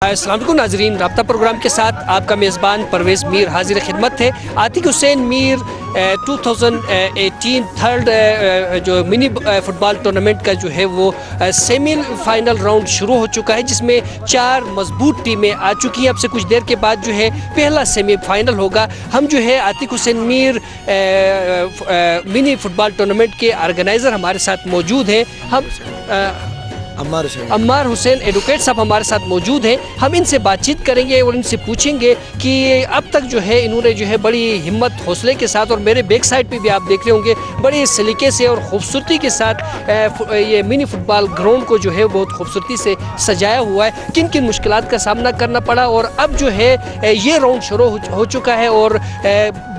अस्सलाम वालेकुम नाजरीन, राब्ता प्रोग्राम के साथ आपका मेज़बान परवेज़ मीर हाजिर खिदमत है। आतिक हुसैन मीर 2018 थर्ड जो मिनी फुटबॉल टूर्नामेंट का जो है वो सेमी फाइनल राउंड शुरू हो चुका है, जिसमें 4 मजबूत टीमें आ चुकी हैं। अब से कुछ देर के बाद जो है पहला सेमी फाइनल होगा। हम जो है Atiq Hussain Mir mini football tournament के ऑर्गेनाइज़र हमारे साथ मौजूद हैं। हम अम्मार हुसैन एडवोकेट साहब हमारे साथ मौजूद हैं। हम इनसे बातचीत करेंगे और इनसे पूछेंगे कि अब तक जो है इन्होंने जो है बड़ी हिम्मत हौसले के साथ, और मेरे बैक साइड पे भी आप देख रहे होंगे बड़े सलीके से और ख़ूबसूरती के साथ ये मिनी फुटबॉल ग्राउंड को जो है बहुत खूबसूरती से सजाया हुआ है। किन किन मुश्किलात का सामना करना पड़ा, और अब जो है ये राउंड शुरू हो चुका है, और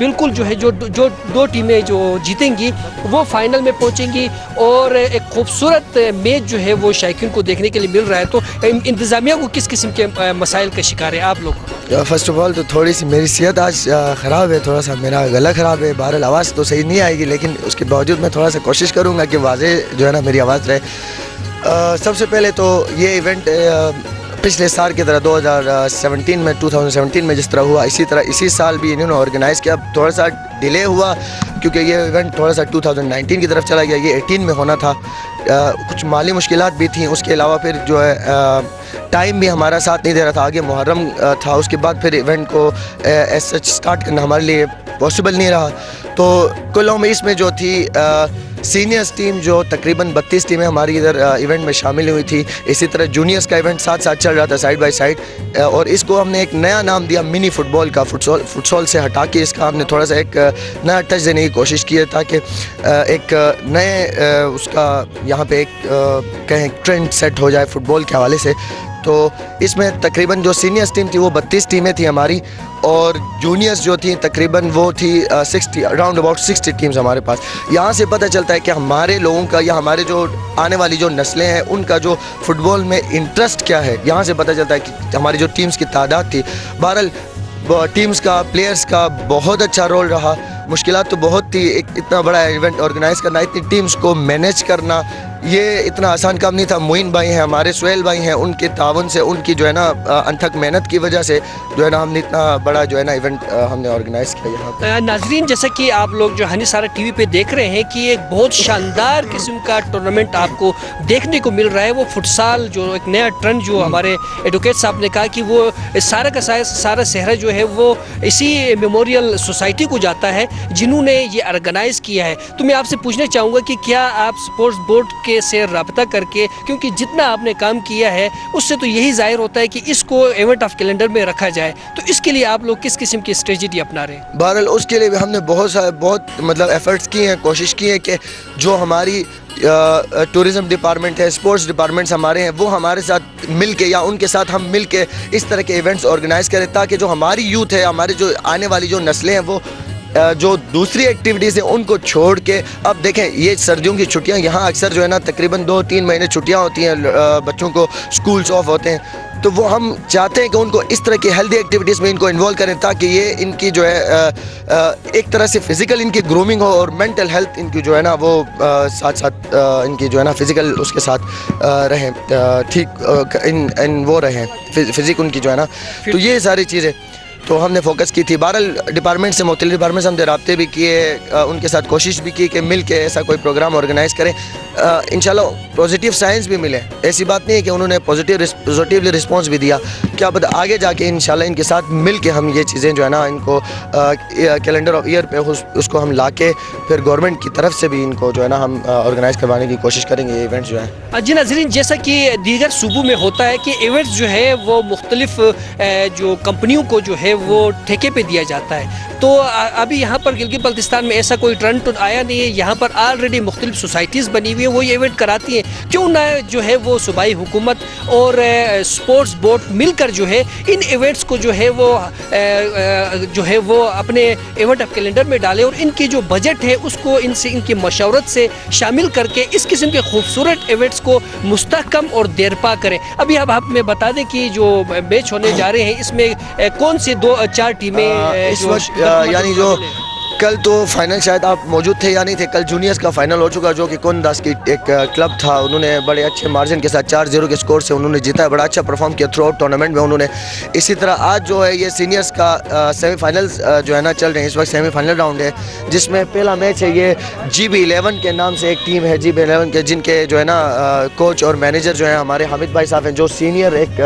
बिल्कुल जो है जो दो टीमें जो जीतेंगी वो फाइनल में पहुँचेंगी, और एक खूबसूरत मैच जो है वो शायकीन को देखने के लिए मिल रहा है। तो इंतज़ामिया को किस किस्म के मसाइल का शिकार है आप लोग? फ़र्स्ट ऑफ ऑल तो थोड़ी सी मेरी सेहत आज ख़राब है, थोड़ा सा मेरा गला ख़राब है। बहरहाल आवाज़ तो सही नहीं आएगी, लेकिन उसके बावजूद मैं थोड़ा सा कोशिश करूँगा कि वाज़ेह जो है ना मेरी आवाज़ रहे। सबसे पहले तो ये इवेंट पिछले साल की तरह 2017 में जिस तरह हुआ, इसी तरह इसी साल भी इन्होंने ऑर्गेनाइज़ किया। थोड़ा सा डिले हुआ क्योंकि ये इवेंट थोड़ा सा 2019 की तरफ चला गया, ये 18 में होना था। कुछ माली मुश्किलात भी थी, उसके अलावा फिर जो है टाइम भी हमारा साथ नहीं दे रहा था। आगे मुहर्रम था, उसके बाद फिर इवेंट को एज सच स्टार्ट करना हमारे लिए पॉसिबल नहीं रहा। तो कुल में इसमें जो थी सीनियर्स टीम जो तकरीबन 32 टीमें हमारी इधर इवेंट में शामिल हुई थी। इसी तरह जूनियर्स का इवेंट साथ साथ चल रहा था साइड बाय साइड, और इसको हमने एक नया नाम दिया मिनी फुटबॉल का। फुटसॉल से हटा के इसका हमने थोड़ा सा एक नया टच देने की कोशिश की है, ताकि एक नए उसका यहाँ पे एक कहें ट्रेंड सेट हो जाए फुटबॉल के हवाले से। तो इसमें तकरीबन जो सीनियर्स टीम थी वो 32 टीमें थी हमारी, और जूनियर्स जो थी तकरीबन वो थी 60 अराउंड अबाउट 60 टीम्स हमारे पास। यहाँ से पता चलता है कि हमारे लोगों का या हमारे जो आने वाली जो नस्लें हैं उनका जो फुटबॉल में इंटरेस्ट क्या है। यहाँ से पता चलता है कि हमारी जो टीम्स की तादाद थी, बहरहाल टीम्स का प्लेयर्स का बहुत अच्छा रोल रहा। मुश्किलात तो बहुत थी, एक इतना बड़ा इवेंट ऑर्गेनाइज़ करना, इतनी टीम्स को मैनेज करना, ये इतना आसान काम नहीं था। मोइन भाई हैं हमारे, सुहेल भाई हैं, उनके तावन से, उनकी जो है ना अनथक मेहनत की वजह से जो है ना हमने इतना बड़ा जो है ना इवेंट हमने ऑर्गेनाइज़ किया यहाँ पे। नाजरीन, जैसा कि आप लोग जो हनी सारा टीवी पे देख रहे हैं कि एक बहुत शानदार किस्म का टूर्नामेंट आपको देखने को मिल रहा है। वो फुटसाल जो एक नया ट्रेंड जो हमारे एडवोकेट साहब ने कहा कि वो सारा का सारा सहरा जो है वो इसी मेमोरियल सोसाइटी को जाता है जिन्होंने ये ऑर्गेनाइज़ किया है। तो मैं आपसे पूछना चाहूँगा कि क्या आप स्पोर्ट्स बोर्ड से रब्ता करके, क्योंकि जितना आपने काम किया है उससे तो यही जाहिर होता है कि इसको इवेंट ऑफ कैलेंडर में रखा जाए, तो इसके लिए आप लोग किस किस्म की स्ट्रेटजी अपना रहे हैं? बहरहाल उसके लिए भी हमने बहुत मतलब एफर्ट्स किए हैं, कोशिश की है कि जो हमारी टूरिज़म डिपार्टमेंट है, स्पोर्ट्स डिपार्टमेंट्स हमारे हैं, वो हमारे साथ मिल के या उनके साथ हम मिल के इस तरह के इवेंट्स ऑर्गेनाइज़ करें, ताकि जो हमारी यूथ है, हमारे जो आने वाली जो नस्लें हैं, वो जो दूसरी एक्टिविटीज़ हैं उनको छोड़ के, अब देखें ये सर्दियों की छुट्टियां यहाँ अक्सर जो है ना तकरीबन 2-3 महीने छुट्टियां होती हैं, बच्चों को स्कूल्स ऑफ होते हैं। तो वो हम चाहते हैं कि उनको इस तरह की हेल्दी एक्टिविटीज़ में इनको इन्वॉल्व करें, ताकि ये इनकी जो है एक तरह से फ़िज़िकल इनकी ग्रूमिंग हो, और मेंटल हेल्थ इनकी जो है ना वो साथ साथ इनकी जो है ना फ़िज़िकल उसके साथ रहें, ठीक इन वो रहें फ़िज़िक उनकी जो है ना। तो ये सारी चीज़ें तो हमने फोकस की थी। बहरहाल डिपार्टमेंट से मुख्तलिफ डिपार्टमेंट से हमने रब्ते भी किए, उनके साथ कोशिश भी की कि मिल के ऐसा कोई प्रोग्राम ऑर्गेनाइज़ करें। इंशाल्लाह पॉजिटिव साइंस भी मिले। ऐसी बात नहीं है कि उन्होंने पॉजिटिवली रिस्पॉन्स भी दिया, क्या पता आगे जाके इंशाल्लाह इनके साथ मिल के हम ये चीज़ें जो है ना इनको कैलेंडर ऑफ ईयर पे उसको हम ला के फिर गवर्नमेंट की तरफ से भी इनको जो है ना हम ऑर्गेनाइज़ करवाने की कोशिश करेंगे ये इवेंट्स जो है। जी नाज़रीन, जैसा कि दीगर सूबों में होता है कि इवेंट्स जो है वो मुख्तलिफ जो कंपनियों को जो है वो ठेके पे दिया जाता है, तो अभी यहाँ पर गिलगित बल्तिस्तान में ऐसा कोई ट्रेंड तो आया नहीं है। यहाँ पर ऑलरेडी मुख्तलिफ सोसाइटीज़ बनी हुई है, वो ये इवेंट कराती हैं। क्यों ना जो है वो सूबाई हुकूमत और स्पोर्ट्स बोर्ड मिलकर जो है इन इवेंट्स को जो है वो अपने इवेंट ऑफ कैलेंडर में डालें, और इनकी जो बजट है उसको इनसे इनकी मशवरत से शामिल करके इस किस्म के खूबसूरत इवेंट्स को मुस्तहकम और देरपा करें। अभी अब आप हमें बता दें कि जो मैच होने जा रहे हैं इसमें कौन सी 2-4 टीमें इस वक्त यानी जो कल तो फाइनल शायद आप मौजूद थे या नहीं थे। कल जूनियर्स का फाइनल हो चुका, जो कि कोनदास की एक क्लब था, उन्होंने बड़े अच्छे मार्जिन के साथ 4-0 के स्कोर से उन्होंने जीता है। बड़ा अच्छा परफॉर्म किया थ्रू आउट टूर्नामेंट में उन्होंने। इसी तरह आज जो है ये सीनियर्स का सेमीफाइनल्स जो है ना चल रहे हैं इस वक्त। सेमीफाइनल राउंड है जिसमें पहला मैच है ये GB11 के नाम से एक टीम है, GB11 के, जिनके जो है ना कोच और मैनेजर जो है हमारे हामिद भाई साहब हैं, जो सीनियर एक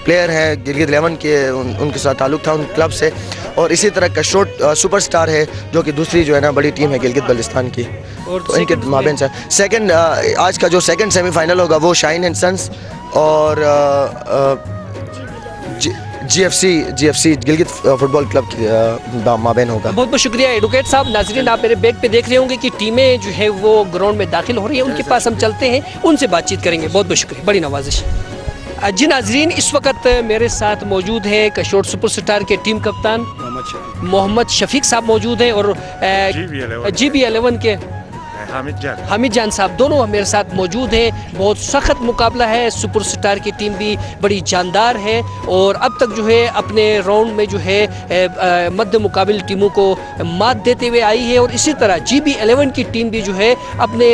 प्लेयर हैं गिलगित 11 के, उनके साथ ताल्लुक़ था उन क्लब से। और इसी तरह कशोट सुपरस्टार है जो कि दूसरी जो है ना बड़ी टीम है गिलगित बल्तिस्तान की, और तो इनके माबेन से सेकंड आज का जो सेकंड सेमीफाइनल होगा वो शाइन एंड सन्स और GFC गिलगित फुटबॉल क्लब की माबेन होगा। बहुत बहुत शुक्रिया एडवोकेट साहब। नाजरीन, आप मेरे बैग पे देख रहे होंगे कि टीमें जो है वो ग्राउंड में दाखिल हो रही हैं, उनके पास हम चलते हैं, उनसे बातचीत करेंगे। बहुत बहुत शुक्रिया, बड़ी नवाजिश। जी नाजरीन, इस वक्त मेरे साथ मौजूद है कशोट सुपरस्टार के टीम कप्तान मोहम्मद शफीक साहब मौजूद हैं, और GB11 के हामिद जान साहब दोनों मेरे साथ मौजूद हैं। बहुत सख्त मुकाबला है, सुपरस्टार की टीम भी बड़ी जानदार है और अब तक जो है अपने राउंड में जो है मध्य मुकाबिल टीमों को मात देते हुए आई है, और इसी तरह GB11 की टीम भी जो है अपने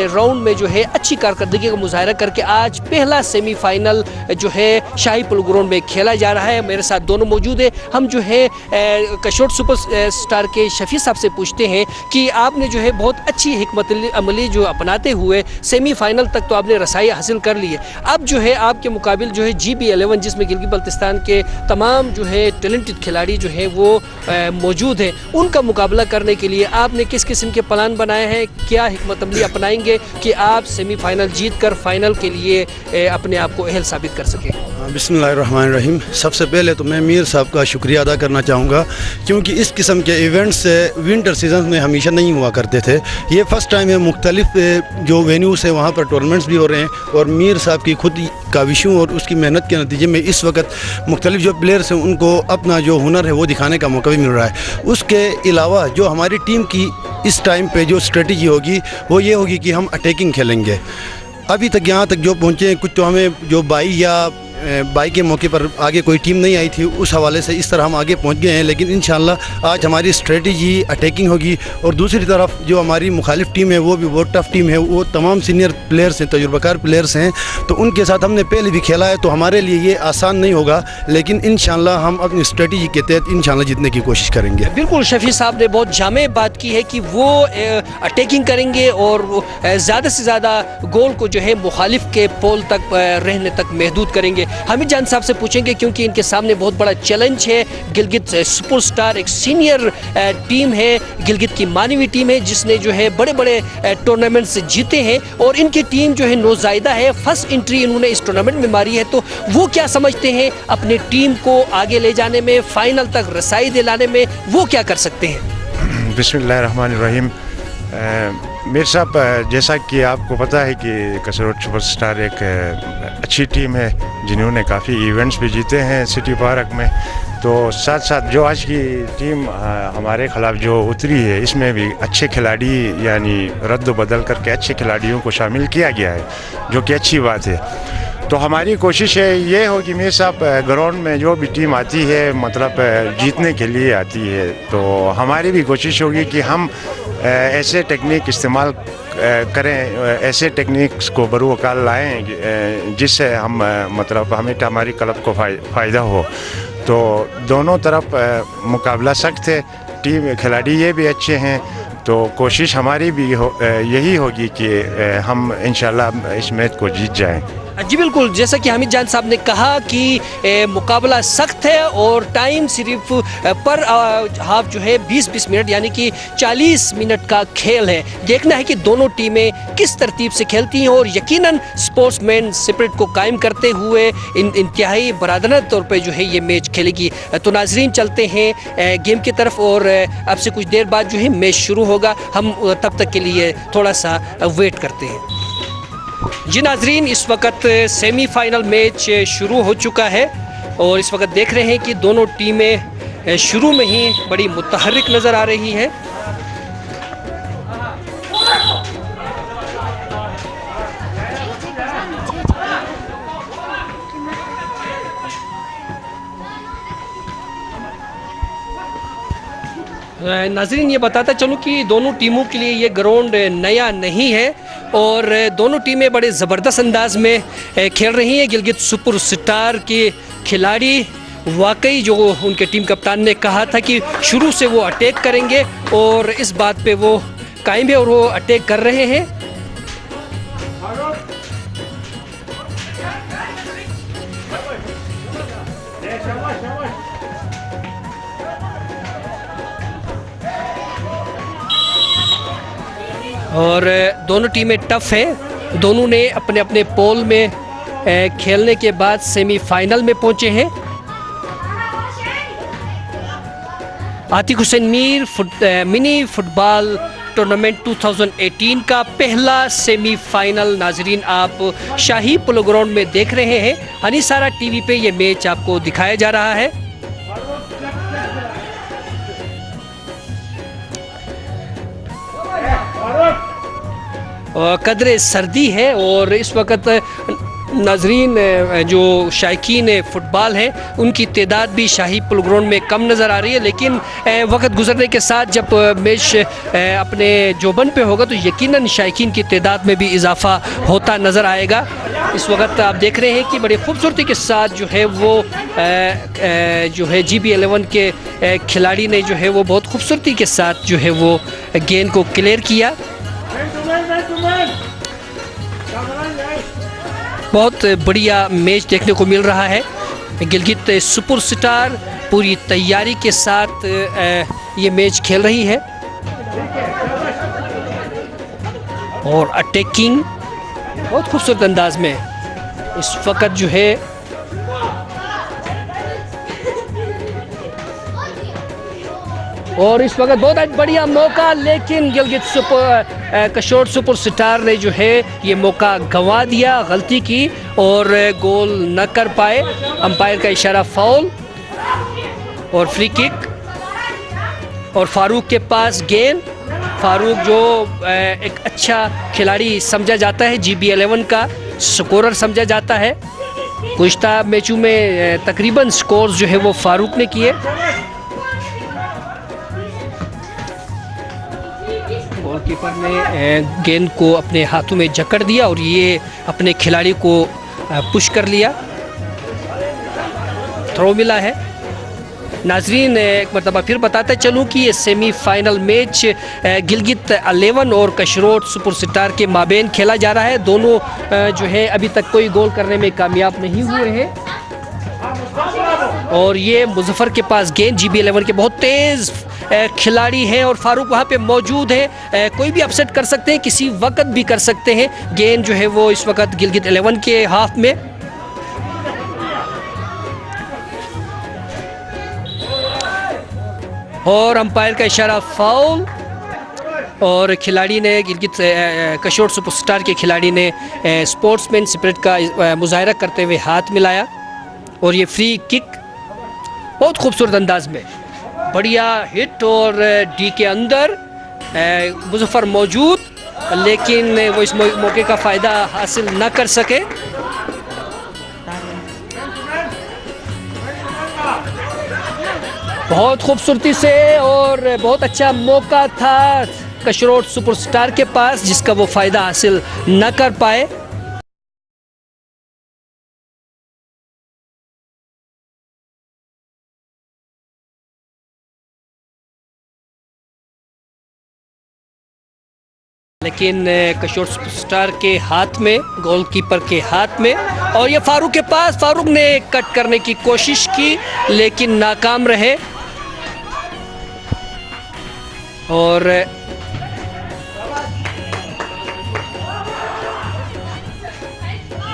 राउंड में जो है अच्छी कारकर्दगी का मुजाहरा करके आज पहला सेमीफाइनल जो है शाही पुल ग्राउंड में खेला जा रहा है। मेरे साथ दोनों मौजूद है। हम जो है कशोट सुपर स्टार के शफी साहब से पूछते हैं कि आपने जो है बहुत अच्छी हिकमत अमली जो अपनाते हुए सेमीफाइनल तक तो आपने रसाई हासिल कर ली है, अब जो है आपके मुकाबिल जो है GB11 जिसमें गिलगित बल्तिस्तान के तमाम जो है टैलेंटेड खिलाड़ी जो है वो मौजूद हैं, उनका मुकाबला करने के लिए आपने किस किस्म के प्लान बनाए हैं? क्या हिकमत अमली अपनाएंगे कि आप सेमीफाइनल जीत कर फाइनल के लिए अपने आप को अहल साबित कर सकें? बिस्मिल्लाहिर्रहमानिर्रहीम। सबसे पहले तो मैं मीर साहब का शुक्रिया अदा करना चाहूँगा, क्योंकि इस किस्म के इवेंट्स विंटर सीजन में हमेशा नहीं हुआ करते थे। ये फर्स्ट टाइम है, मुख्तलिफ जो वेन्यूज़ है वहाँ पर टूर्नामेंट्स भी हो रहे हैं, और मीर साहब की खुद काविशों और उसकी मेहनत के नतीजे में इस वक्त मुख्तलिफ जो प्लेयर्स हैं उनको अपना जो हुनर है वो दिखाने का मौका भी मिल रहा है। उसके अलावा जो हमारी टीम की इस टाइम पे जो स्ट्रेटजी होगी वो ये होगी कि हम अटैकिंग खेलेंगे। अभी तक यहाँ तक जो पहुँचे हैं, कुछ तो हमें जो बाई के मौके पर आगे कोई टीम नहीं आई थी, उस हवाले से इस तरह हम आगे पहुंच गए हैं। लेकिन इंशाल्लाह आज हमारी स्ट्रेटजी अटैकिंग होगी, और दूसरी तरफ जो हमारी मुखालिफ टीम है वो भी बहुत टफ टीम है, वो तमाम सीनियर प्लेयर्स हैं, तजुर्बाकार प्लेयर्स हैं, तो उनके साथ हमने पहले भी खेला है, तो हमारे लिए ये आसान नहीं होगा, लेकिन इंशाल्लाह हम अपनी स्ट्रेटजी के तहत इंशाल्लाह जीतने की कोशिश करेंगे। बिल्कुल, शफी साहब ने बहुत जामे बात की है कि वो अटैकिंग करेंगे और ज़्यादा से ज़्यादा गोल को जो है मुखालिफ के पोल तक रहने तक महदूद करेंगे। हामिद जान साहब से पूछेंगे, क्योंकि इनके सामने बहुत बड़ा चैलेंज है। गिलगित सुपरस्टार एक सीनियर टीम है, गिलगित की मानवी टीम है जिसने जो है बड़े बड़े टूर्नामेंट्स जीते हैं, और इनकी टीम जो है नौजायदा है, फर्स्ट एंट्री इन्होंने इस टूर्नामेंट में मारी है। तो वो क्या समझते हैं अपनी टीम को आगे ले जाने में, फाइनल तक रसाई दिलाने में वो क्या कर सकते हैं? बिस्मिल्लाहिर्रहमानिर्रहीम। मीर साहब, जैसा कि आपको पता है कि कशोट सुपरस्टार एक अच्छी टीम है जिन्होंने काफ़ी इवेंट्स भी जीते हैं सिटी पार्क में, तो साथ साथ जो आज की टीम हमारे ख़िलाफ़ जो उतरी है इसमें भी अच्छे खिलाड़ी यानी रद्द बदल करके अच्छे खिलाड़ियों को शामिल किया गया है, जो कि अच्छी बात है। तो हमारी कोशिश है ये होगी मीर साहब, ग्राउंड में जो भी टीम आती है मतलब जीतने के लिए आती है, तो हमारी भी कोशिश होगी कि हम ऐसे टेक्निक इस्तेमाल करें, ऐसे टेक्निक्स को बरूवकाल लाएं जिससे हम मतलब हमारी क्लब को फ़ायदा हो। तो दोनों तरफ मुकाबला सख्त है, टीम खिलाड़ी ये भी अच्छे हैं, तो कोशिश हमारी भी यही होगी कि हम इंशाल्लाह इस मैच को जीत जाएं। जी बिल्कुल, जैसा कि हामिद जान साहब ने कहा कि मुकाबला सख्त है और टाइम सिर्फ पर हाफ जो है 20-20 मिनट यानी कि 40 मिनट का खेल है। देखना है कि दोनों टीमें किस तरतीब से खेलती हैं और यकीनन स्पोर्ट्समैन स्पिरिट को कायम करते हुए इंतहाई बरादराना तौर पे जो है ये मैच खेलेगी। तो नाजरीन, चलते हैं गेम की तरफ और अब से कुछ देर बाद जो है मैच शुरू होगा। हम तब तक के लिए थोड़ा सा वेट करते हैं। जी नाजरीन, इस वक्त सेमीफाइनल मैच शुरू हो चुका है और इस वक्त देख रहे हैं कि दोनों टीमें शुरू में ही बड़ी मुतहर्रिक नज़र आ रही है। नाज़रीन, ये बताता चलूँ कि दोनों टीमों के लिए ये ग्राउंड नया नहीं है और दोनों टीमें बड़े ज़बरदस्त अंदाज में खेल रही हैं। गिलगित सुपर स्टार के खिलाड़ी वाकई, जो उनके टीम कप्तान ने कहा था कि शुरू से वो अटैक करेंगे, और इस बात पे वो कायम है और वो अटैक कर रहे हैं। और दोनों टीमें टफ है। दोनों ने अपने अपने पोल में खेलने के बाद सेमीफाइनल में पहुंचे हैं। Atiq Hussain Mir mini football tournament 2018 का पहला सेमीफाइनल नाजरीन आप शाही पोलो ग्राउंड में देख रहे हैं। हनीसारा टीवी पे ये मैच आपको दिखाया जा रहा है। कदरे सर्दी है और इस वक्त नाजरीन जो शायकीन फ़ुटबॉल हैं उनकी तादाद भी शाही पोलो ग्राउंड में कम नज़र आ रही है, लेकिन वक्त गुजरने के साथ जब मैच अपने जोबन पे होगा तो यकीनन शायकीन की तादाद में भी इजाफ़ा होता नज़र आएगा। इस वक्त आप देख रहे हैं कि बड़ी खूबसूरती के साथ जो है वो जो है GB11 के खिलाड़ी ने जो है वो बहुत खूबसूरती के साथ जो है वो गेंद को क्लियर किया। बहुत बढ़िया मैच देखने को मिल रहा है। गिलगित सुपर स्टार पूरी तैयारी के साथ ये मैच खेल रही है और अटैकिंग बहुत खूबसूरत अंदाज में इस वक्त जो है और इस वक्त बहुत बढ़िया मौका, लेकिन गिलगित कशोर सुपर स्टार ने जो है ये मौका गंवा दिया, गलती की और गोल न कर पाए। अंपायर का इशारा फाउल और फ्री किक, और फारूक के पास गेंद। फारूक जो एक अच्छा खिलाड़ी समझा जाता है, GB11 का स्कोरर समझा जाता है। गुज़िश्ता मैचों में तकरीबन स्कोर्स जो है वो फारूक ने किए। गोलकीपर ने गेंद को अपने हाथों में जकड़ दिया और ये अपने खिलाड़ी को पुश कर लिया। थ्रो मिला है। नाजरीन, एक मरतबा फिर बताते चलूँ कि ये सेमीफाइनल मैच गिलगित 11 और कशरोट सुपर स्टार के माबेन खेला जा रहा है। दोनों जो है अभी तक कोई गोल करने में कामयाब नहीं हुए हैं और ये मुजफ्फर के पास गेंद। GB11 के बहुत तेज़ खिलाड़ी हैं और फारूक वहाँ पे मौजूद है। कोई भी अपसेट कर सकते हैं, किसी वक्त भी कर सकते हैं। गेंद जो है वो इस वक्त गिलगित 11 के हाफ में। और अंपायर का इशारा फाउल और खिलाड़ी ने गिलगित कशोर सुपर स्टार के खिलाड़ी ने स्पोर्ट्समैन स्पिरिट का मुजाहरा करते हुए हाथ मिलाया और ये फ्री किक बहुत खूबसूरत अंदाज में बढ़िया हिट और डी के अंदर मुजफ्फर मौजूद, लेकिन वो इस मौके का फ़ायदा हासिल न कर सके। बहुत खूबसूरती से और बहुत अच्छा मौका था कशरोट सुपर स्टार के पास, जिसका वो फ़ायदा हासिल न कर पाए। लेकिन कशोर सुपरस्टार के हाथ में, गोलकीपर के हाथ में, और ये फारूक के पास। फारूक ने कट करने की कोशिश की लेकिन नाकाम रहे और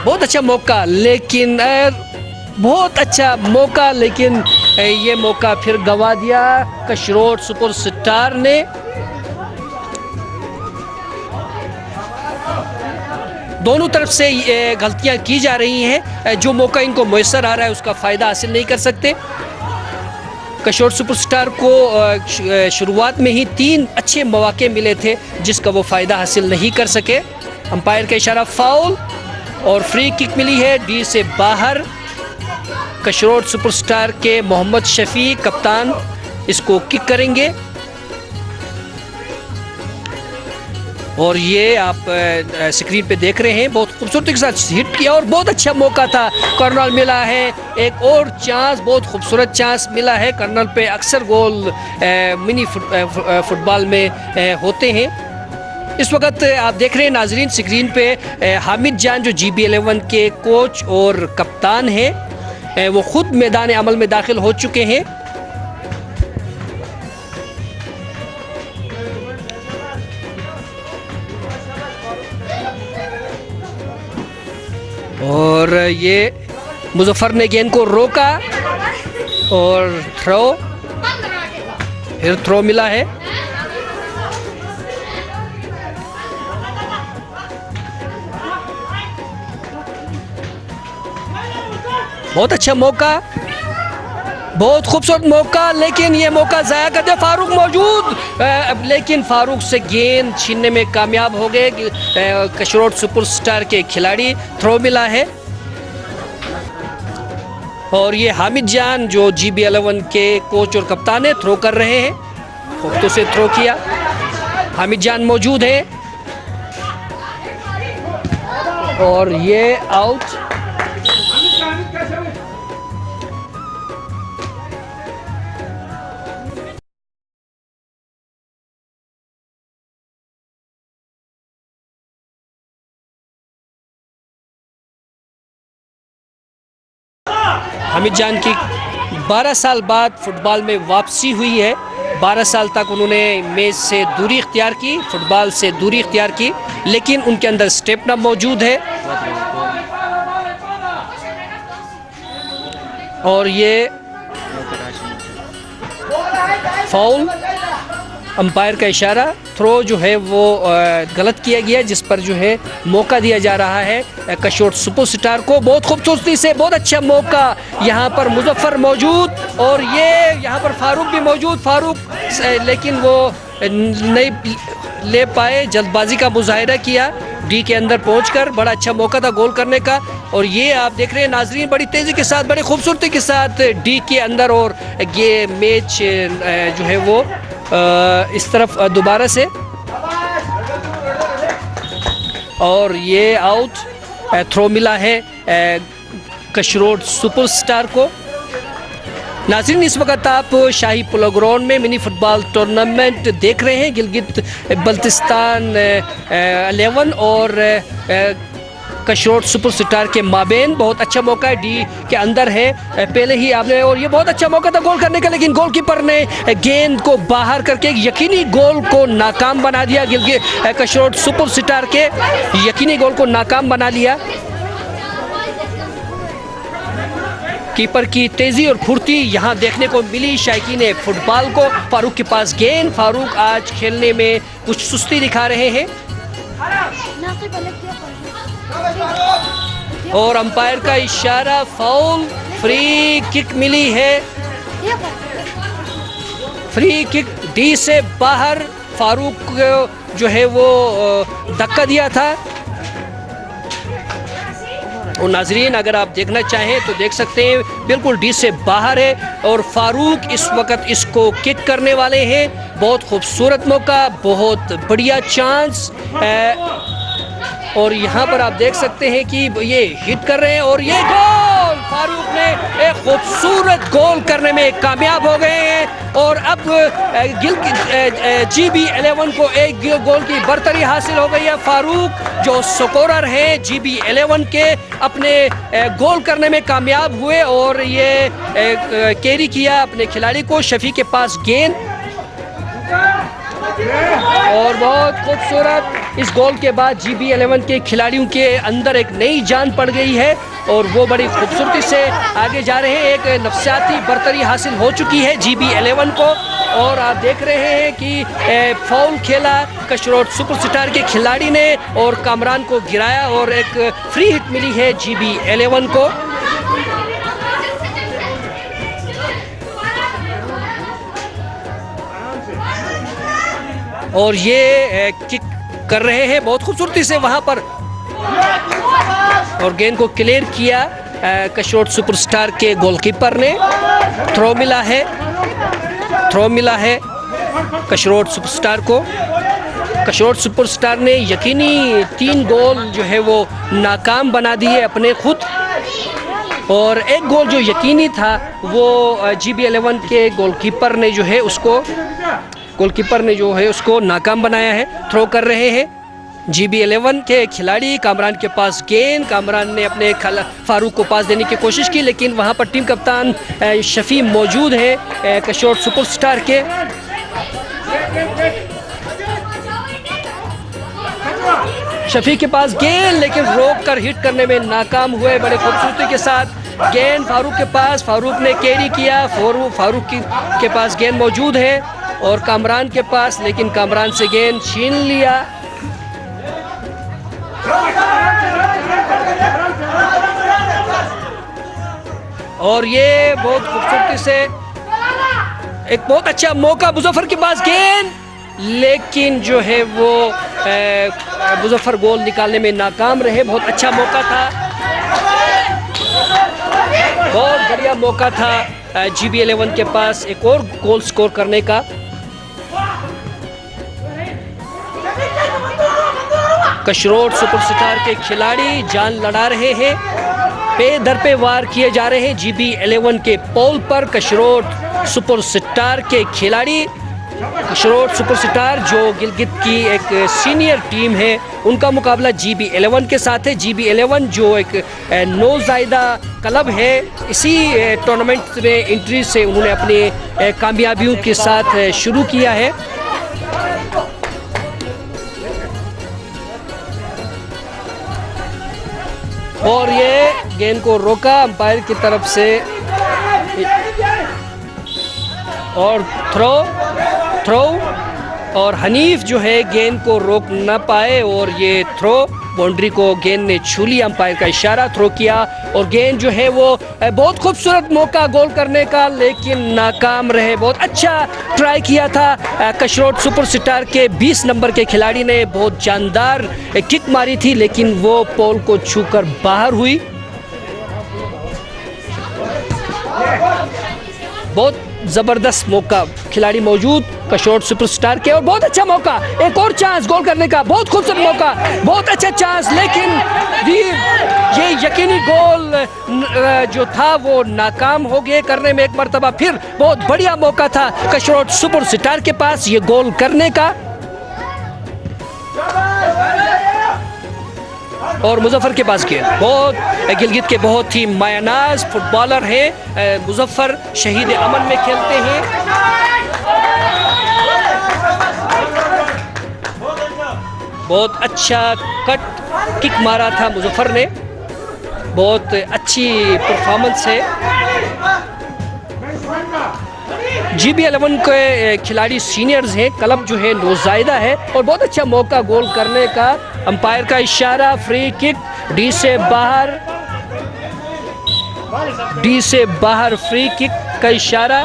बहुत अच्छा मौका, लेकिन बहुत अच्छा मौका, लेकिन ये मौका फिर गंवा दिया कशरोट सुपर स्टार ने। दोनों तरफ से गलतियां की जा रही हैं। जो मौका इनको मैसर आ रहा है उसका फ़ायदा हासिल नहीं कर सकते। कशोर सुपरस्टार को शुरुआत में ही 3 अच्छे मौके मिले थे जिसका वो फ़ायदा हासिल नहीं कर सके। अंपायर का इशारा फाउल और फ्री किक मिली है डी से बाहर। कशरोट सुपरस्टार के मोहम्मद शफी कप्तान इसको किक करेंगे और ये आप स्क्रीन पे देख रहे हैं, बहुत खूबसूरती के साथ हिट किया और बहुत अच्छा मौका था। कर्नल मिला है, एक और चांस, बहुत खूबसूरत चांस मिला है कर्नल पे। अक्सर गोल मिनी फुटबॉल में होते हैं। इस वक्त आप देख रहे हैं नाजरीन स्क्रीन पे हामिद जान जो GB11 के कोच और कप्तान हैं, वो खुद मैदान अमल में दाखिल हो चुके हैं। और ये मुजफ्फर ने गेंद को रोका और फिर थ्रो मिला है। बहुत अच्छा मौका, बहुत खूबसूरत मौका, लेकिन ये मौका ज़ाया कर दिया। फारूक मौजूद, लेकिन फारूक से गेंद छीनने में कामयाब हो गए कशरोट सुपरस्टार के खिलाड़ी। थ्रो मिला है और ये हामिद जान जो GB11 के कोच और कप्तान है थ्रो कर रहे हैं। खूबसूरती से थ्रो किया, हामिद जान मौजूद है और ये आउट। हामिद जान की 12 साल बाद फुटबॉल में वापसी हुई है। 12 साल तक उन्होंने मैच से दूरी इख्तियार की, फुटबॉल से दूरी इख्तियार की, लेकिन उनके अंदर स्टेमिना मौजूद है। और ये फाउल, अंपायर का इशारा, थ्रो जो है वो गलत किया गया, जिस पर जो है मौका दिया जा रहा है कशरोट सुपरस्टार को। बहुत खूबसूरती से, बहुत अच्छा मौका, यहाँ पर मुजफ्फर मौजूद और ये यहाँ पर फारूक भी मौजूद। फारूक लेकिन वो नहीं ले पाए, जल्दबाजी का मुजाहिरा किया डी के अंदर पहुंचकर। बड़ा अच्छा मौका था गोल करने का। और ये आप देख रहे हैं नाजरीन, बड़ी तेज़ी के साथ, बड़ी खूबसूरती के साथ डी के अंदर, और ये मैच जो है वो इस तरफ दोबारा से, और ये आउट। थ्रो मिला है कशरोट सुपरस्टार को। नाज़रीन, इस वक्त आप शाही पोलो ग्राउंड में मिनी फुटबॉल टूर्नामेंट देख रहे हैं। गिलगित बल्तिस्तान 11 और कशरोट सुपरस्टार के माबेन। बहुत अच्छा मौका है, डी के अंदर है पहले ही आपने, और ये बहुत अच्छा मौका था गोल करने का, लेकिन गोलकीपर ने गेंद को बाहर करके यकीनी गोल को नाकाम बना दिया। गिलगित कशरोट सुपरस्टार के यकीनी गोल को नाकाम बना लिया। कीपर की तेज़ी और फुर्ती यहाँ देखने को मिली शायकीन फुटबॉल को। फारूक के पास गेंद, फारूक आज खेलने में कुछ सुस्ती दिखा रहे हैं और अंपायर का इशारा, फाउल, फ्री किक मिली है। फ्री किक डी से बाहर, फारूक जो है वो धक्का दिया था। और नाजरीन, अगर आप देखना चाहें तो देख सकते हैं, बिल्कुल डी से बाहर है और फारूक इस वक्त इसको किक करने वाले हैं। बहुत खूबसूरत मौका, बहुत बढ़िया चांस और यहाँ पर आप देख सकते हैं कि ये हिट कर रहे हैं और ये गोल, फारूक ने एक खूबसूरत गोल करने में कामयाब हो गए हैं। और अब GB11 को एक गोल की बर्तरी हासिल हो गई है। फारूक जो स्कोरर हैं GB11 के, अपने गोल करने में कामयाब हुए और ये कैरी किया अपने खिलाड़ी को। शफी के पास गेंद और बहुत खूबसूरत। इस गोल के बाद GB11 के खिलाड़ियों के अंदर एक नई जान पड़ गई है और वो बड़ी खूबसूरती से आगे जा रहे हैं। एक नफसियाती बर्तरी हासिल हो चुकी है GB11 को। और आप देख रहे हैं कि फाउल खेला कशरोट सुपरस्टार के खिलाड़ी ने और कामरान को गिराया और एक फ्री हिट मिली है GB11 को। और ये किक कर रहे हैं बहुत खूबसूरती से वहां पर और गेंद को क्लियर किया कशरोट सुपरस्टार के गोलकीपर ने। थ्रो मिला है कशरोट सुपरस्टार को। कशरोट सुपरस्टार ने यकीनी 3 गोल जो है वो नाकाम बना दिए अपने खुद, और एक गोल जो यकीनी था वो GB11 के गोलकीपर ने जो है उसको नाकाम बनाया है। थ्रो कर रहे हैं GB11 के खिलाड़ी। कामरान के पास गेंद, कामरान ने अपने फारूक को पास देने की कोशिश की, लेकिन वहां पर टीम कप्तान शफी मौजूद है कशरोट सुपरस्टार के। शफी के पास गेंद, लेकिन रोक कर हिट करने में नाकाम हुए बड़े खूबसूरती के साथ। गेंद फारूक के पास, फारूक ने कैरी किया, फारूक के पास गेंद मौजूद है और कामरान के पास, लेकिन कामरान से गेंद छीन लिया। और ये बहुत खूबसूरती से एक बहुत अच्छा मौका, मुजफ्फर के पास गेंद, लेकिन जो है वो मुजफ्फर गोल निकालने में नाकाम रहे। बहुत अच्छा मौका था, बहुत बढ़िया मौका था GB11 के पास एक और गोल स्कोर करने का। कशरोट सुपरस्टार के खिलाड़ी जान लड़ा रहे हैं, पे दर पे वार किए जा रहे हैं GB11 के पोल पर। कशरोट सुपरस्टार के खिलाड़ी, कशरोट सुपरस्टार जो गिलगित की एक सीनियर टीम है, उनका मुकाबला GB11 के साथ है। GB11 जो एक नौजायदा क्लब है, इसी टूर्नामेंट में एंट्री से उन्होंने अपनी कामयाबियों के साथ शुरू किया है। और ये गेंद को रोका अंपायर की तरफ से, और थ्रो और हनीफ जो है गेंद को रोक ना पाए, और ये थ्रो बाउंड्री को गेंद ने छू लिया, अंपायर का इशारा, थ्रो किया। और गेंद जो है वो बहुत खूबसूरत मौका गोल करने का, लेकिन नाकाम रहे। बहुत अच्छा ट्राई किया था कशरोट सुपरस्टार के 20 नंबर के खिलाड़ी ने, बहुत जानदार किक मारी थी, लेकिन वो पोल को छूकर बाहर हुई। बहुत ज़बरदस्त मौका, खिलाड़ी मौजूद कशरोट सुपरस्टार के, और बहुत अच्छा मौका, एक और चांस गोल करने का, बहुत खूबसूरत मौका, बहुत अच्छा चांस, लेकिन ये यकीनी गोल जो था वो नाकाम हो गए करने में एक मरतबा। फिर बहुत बढ़िया मौका था कशरोट सुपरस्टार के पास ये गोल करने का, और मुजफ्फर के पास गेंद। बहुत गिलगित के बहुत ही मायानाज फुटबॉलर हैं मुजफ्फर, शहीद अमन में खेलते हैं। बहुत अच्छा कट किक मारा था मुजफ्फर ने, बहुत अच्छी परफॉर्मेंस है। GB11 के खिलाड़ी सीनियर्स हैं, क्लब जो है नौजायदा है, और बहुत अच्छा मौका गोल करने का, अंपायर का इशारा, फ्री किक, डी से बाहर फ्री किक का इशारा।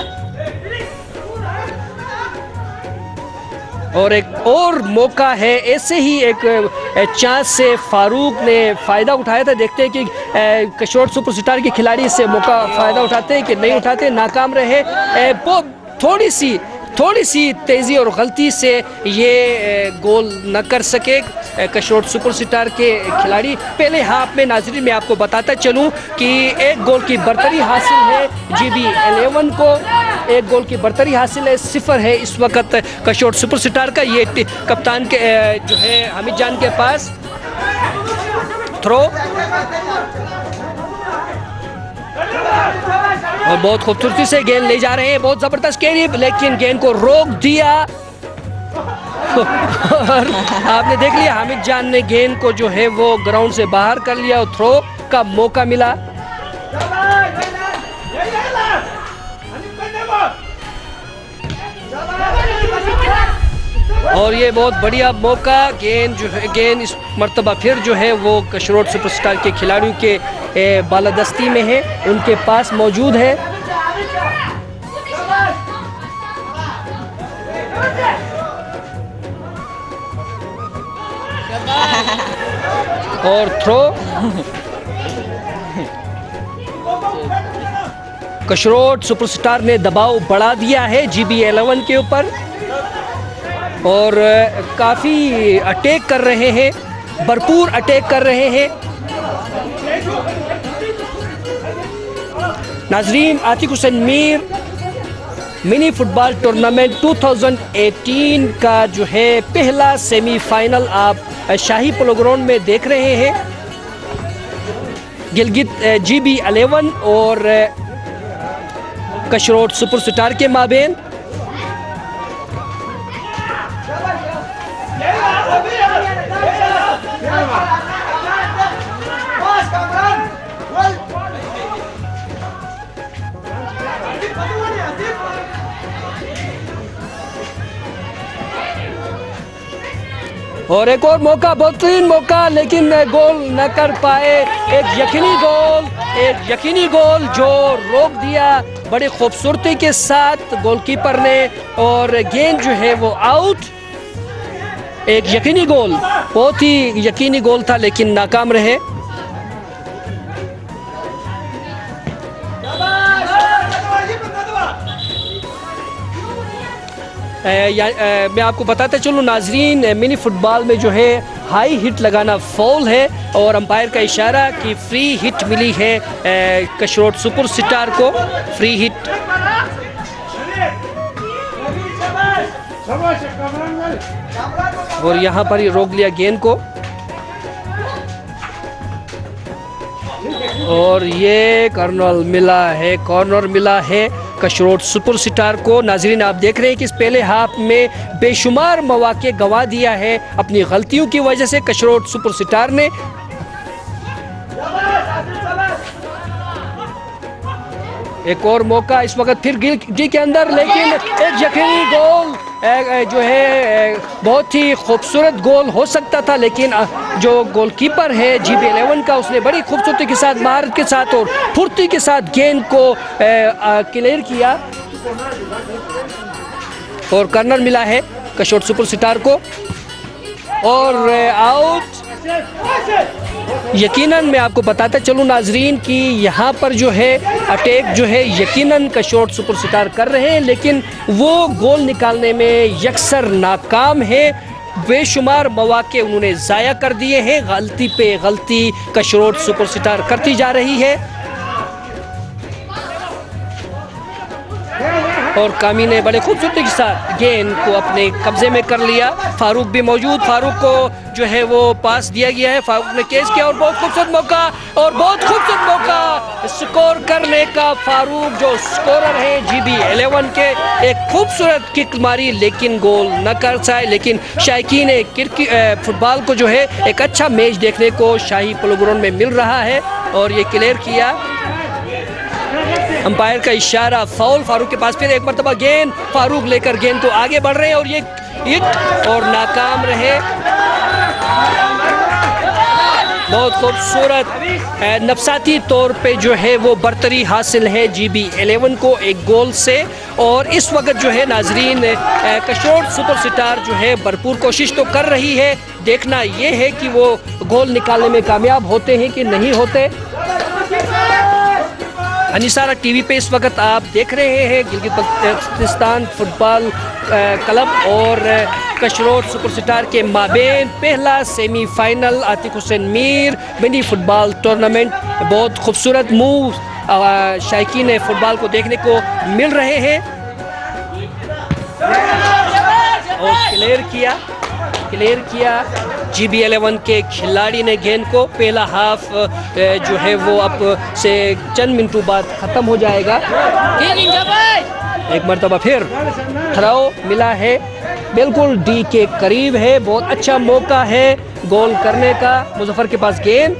और एक और मौका है, ऐसे ही एक चांस से फारूक ने फ़ायदा उठाया था। देखते हैं कि कशरोट सुपरस्टार के खिलाड़ी इससे मौका फ़ायदा उठाते हैं कि नहीं उठाते, नाकाम रहे। थोड़ी सी तेज़ी और गलती से ये गोल न कर सके कशरोट सुपरस्टार के खिलाड़ी। पहले हाफ में नाजरीन मैं आपको बताता चलूं कि एक गोल की बर्तरी हासिल है GB11 को, एक गोल की बर्तरी हासिल है, 0 है इस वक्त कशरोट सुपरस्टार का। ये कप्तान के जो है हामिद जान के पास थ्रो, और बहुत खूबसूरती से गेंद ले जा रहे हैं, बहुत ज़बरदस्त कैरी, लेकिन गेंद को रोक दिया। और आपने देख लिया हामिद जान ने गेंद को जो है वो ग्राउंड से बाहर कर लिया, और थ्रो का मौका मिला। और ये बहुत बढ़िया मौका, गेंद इस मर्तबा फिर जो है वो कशरोट सुपरस्टार के खिलाड़ियों के बालादस्ती में है, उनके पास मौजूद है। और थ्रो, कशरोट सुपरस्टार ने दबाव बढ़ा दिया है GB11 के ऊपर। और काफ़ी अटैक कर रहे हैं, भरपूर अटैक कर रहे हैं। नाजरीन, Atiq Hussain Mir mini football tournament 2018 का जो है पहला सेमीफाइनल आप शाही पोलो ग्राउंड में देख रहे हैं। गिलगित GB11 और कशरोट सुपरस्टार के माबेन। और एक और मौका, बेहतरीन मौका, लेकिन गोल न कर पाए। एक यकीनी गोल जो रोक दिया बड़ी खूबसूरती के साथ गोलकीपर ने, और गेंद जो है वो आउट। एक यकीनी गोल, बहुत ही यकीनी गोल था, लेकिन नाकाम रहे। मैं आपको बताता चलूँ नाजरीन, मिनी फुटबॉल में जो है हाई हिट लगाना फौल है, और अंपायर का इशारा कि फ्री हिट मिली है कशरोट सुपरस्टार को। Free hit. और यहाँ पर ही रोक लिया गेंद को, और ये कॉर्नर मिला है कशरोट सुपरस्टार को। नाजरीन, आप देख रहे हैं कि इस पहले हाफ में बेशुमार मौके गंवा दिया है अपनी गलतियों की वजह से कशरोट सुपरस्टार ने। एक और मौका इस वक्त फिर गिल के अंदर, लेकिन एक यकीनी गोल जो है बहुत ही खूबसूरत गोल हो सकता था, लेकिन जो गोलकीपर है GB11 का, उसने बड़ी खूबसूरती के साथ, महारत के साथ और फुर्ती के साथ गेंद को क्लियर किया, और कॉर्नर मिला है कशरोट सुपरस्टार को, और आउट। यकीनन मैं आपको बताता चलूँ नाजरीन कि यहाँ पर जो है अटैक जो है यकीनन कशरोट सुपरस्टार कर रहे हैं, लेकिन वो गोल निकालने में यकसर नाकाम है। बेशुमार मौके उन्होंने ज़ाया कर दिए हैं, गलती पे गलती कशरोट सुपरस्टार करती जा रही है। और कामी ने बड़े खूबसूरती के साथ गेंद को अपने कब्जे में कर लिया। फारूक भी मौजूद, फारूक को जो है वो पास दिया गया है, फारूक ने कैच किया, और बहुत खूबसूरत मौका, और बहुत खूबसूरत मौका स्कोर करने का। फारूक जो स्कोरर है GB11 के, एक खूबसूरत किक मारी, लेकिन गोल न कर पाए। लेकिन शायकीन फुटबॉल को जो है एक अच्छा मैच देखने को शाही पोलो ग्राउंड में मिल रहा है, और ये क्लियर किया। अंपायर का इशारा, फाउल फारूक के पास। फिर एक मरतबा गेंद, फारूक लेकर गेंद को आगे बढ़ रहे हैं, और ये हिट और नाकाम रहे। बहुत खूबसूरत नफसाती तौर पे जो है वो बरतरी हासिल है GB11 को एक गोल से। और इस वक्त जो है नाजरीन कशरोट सुपरस्टार जो है भरपूर कोशिश तो कर रही है, देखना ये है कि वो गोल निकालने में कामयाब होते हैं कि नहीं होते। अनिसारा टीवी पे इस वक्त आप देख रहे हैं गिलगित बल्तिस्तान फुटबॉल क्लब और कशरोट सुपरस्टार के माबेन पहला semifinal Atiq Hussain Mir mini football tournament. बहुत खूबसूरत मूव शायकीन फुटबॉल को देखने को मिल रहे हैं, और क्लियर किया GB11 के खिलाड़ी ने गेंद को। पहला हाफ जो है वो अब से चंद मिनटों बाद ख़त्म हो जाएगा। एक मरतबा फिर थ्रो मिला है, बिल्कुल डी के करीब है, बहुत अच्छा मौका है गोल करने का। मुजफ्फर के पास गेंद,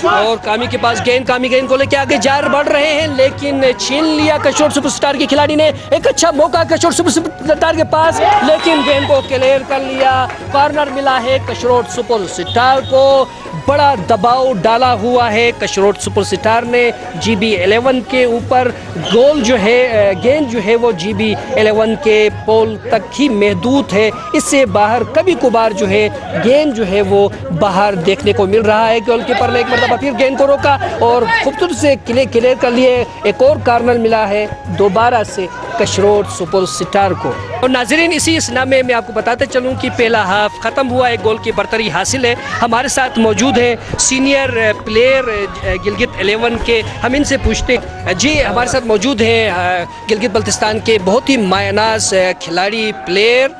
और कामी के पास गेंद, कामी गेंद को लेके आगे जार बढ़ रहे हैं, लेकिन छीन लिया कशरोट सुपरस्टार के खिलाड़ी ने। एक अच्छा मौका कशरोट सुपरस्टार के पास, लेकिन गेंद को क्लियर कर लिया। कॉर्नर मिला है कशरोट सुपरस्टार को। बड़ा दबाव डाला हुआ है कशरोट सुपरस्टार ने GB11 के ऊपर। गोल जो है, गेंद जो है वो GB11 के पोल तक ही महदूद है, इससे बाहर कभी कभार जो है गेंद जो है वो बाहर देखने को मिल रहा है। गोलकीपर ने एक मरतबा फिर गेंद को रोका और खूबसूरत से क्लियर कर लिए। एक और कार्नर मिला है दोबारा से कशरोट सुपरस्टार को। और नाजरीन, इसी सिलसिले में आपको बताते चलूँ कि पहला हाफ ख़त्म हुआ है, गोल की बरतरी हासिल है। हमारे साथ मौजूद है सीनियर प्लेयर गिलगित 11 के, हम इनसे पूछते जी। हमारे साथ मौजूद हैं गिलगित बल्तिस्तान के बहुत ही मायनाज खिलाड़ी प्लेयर,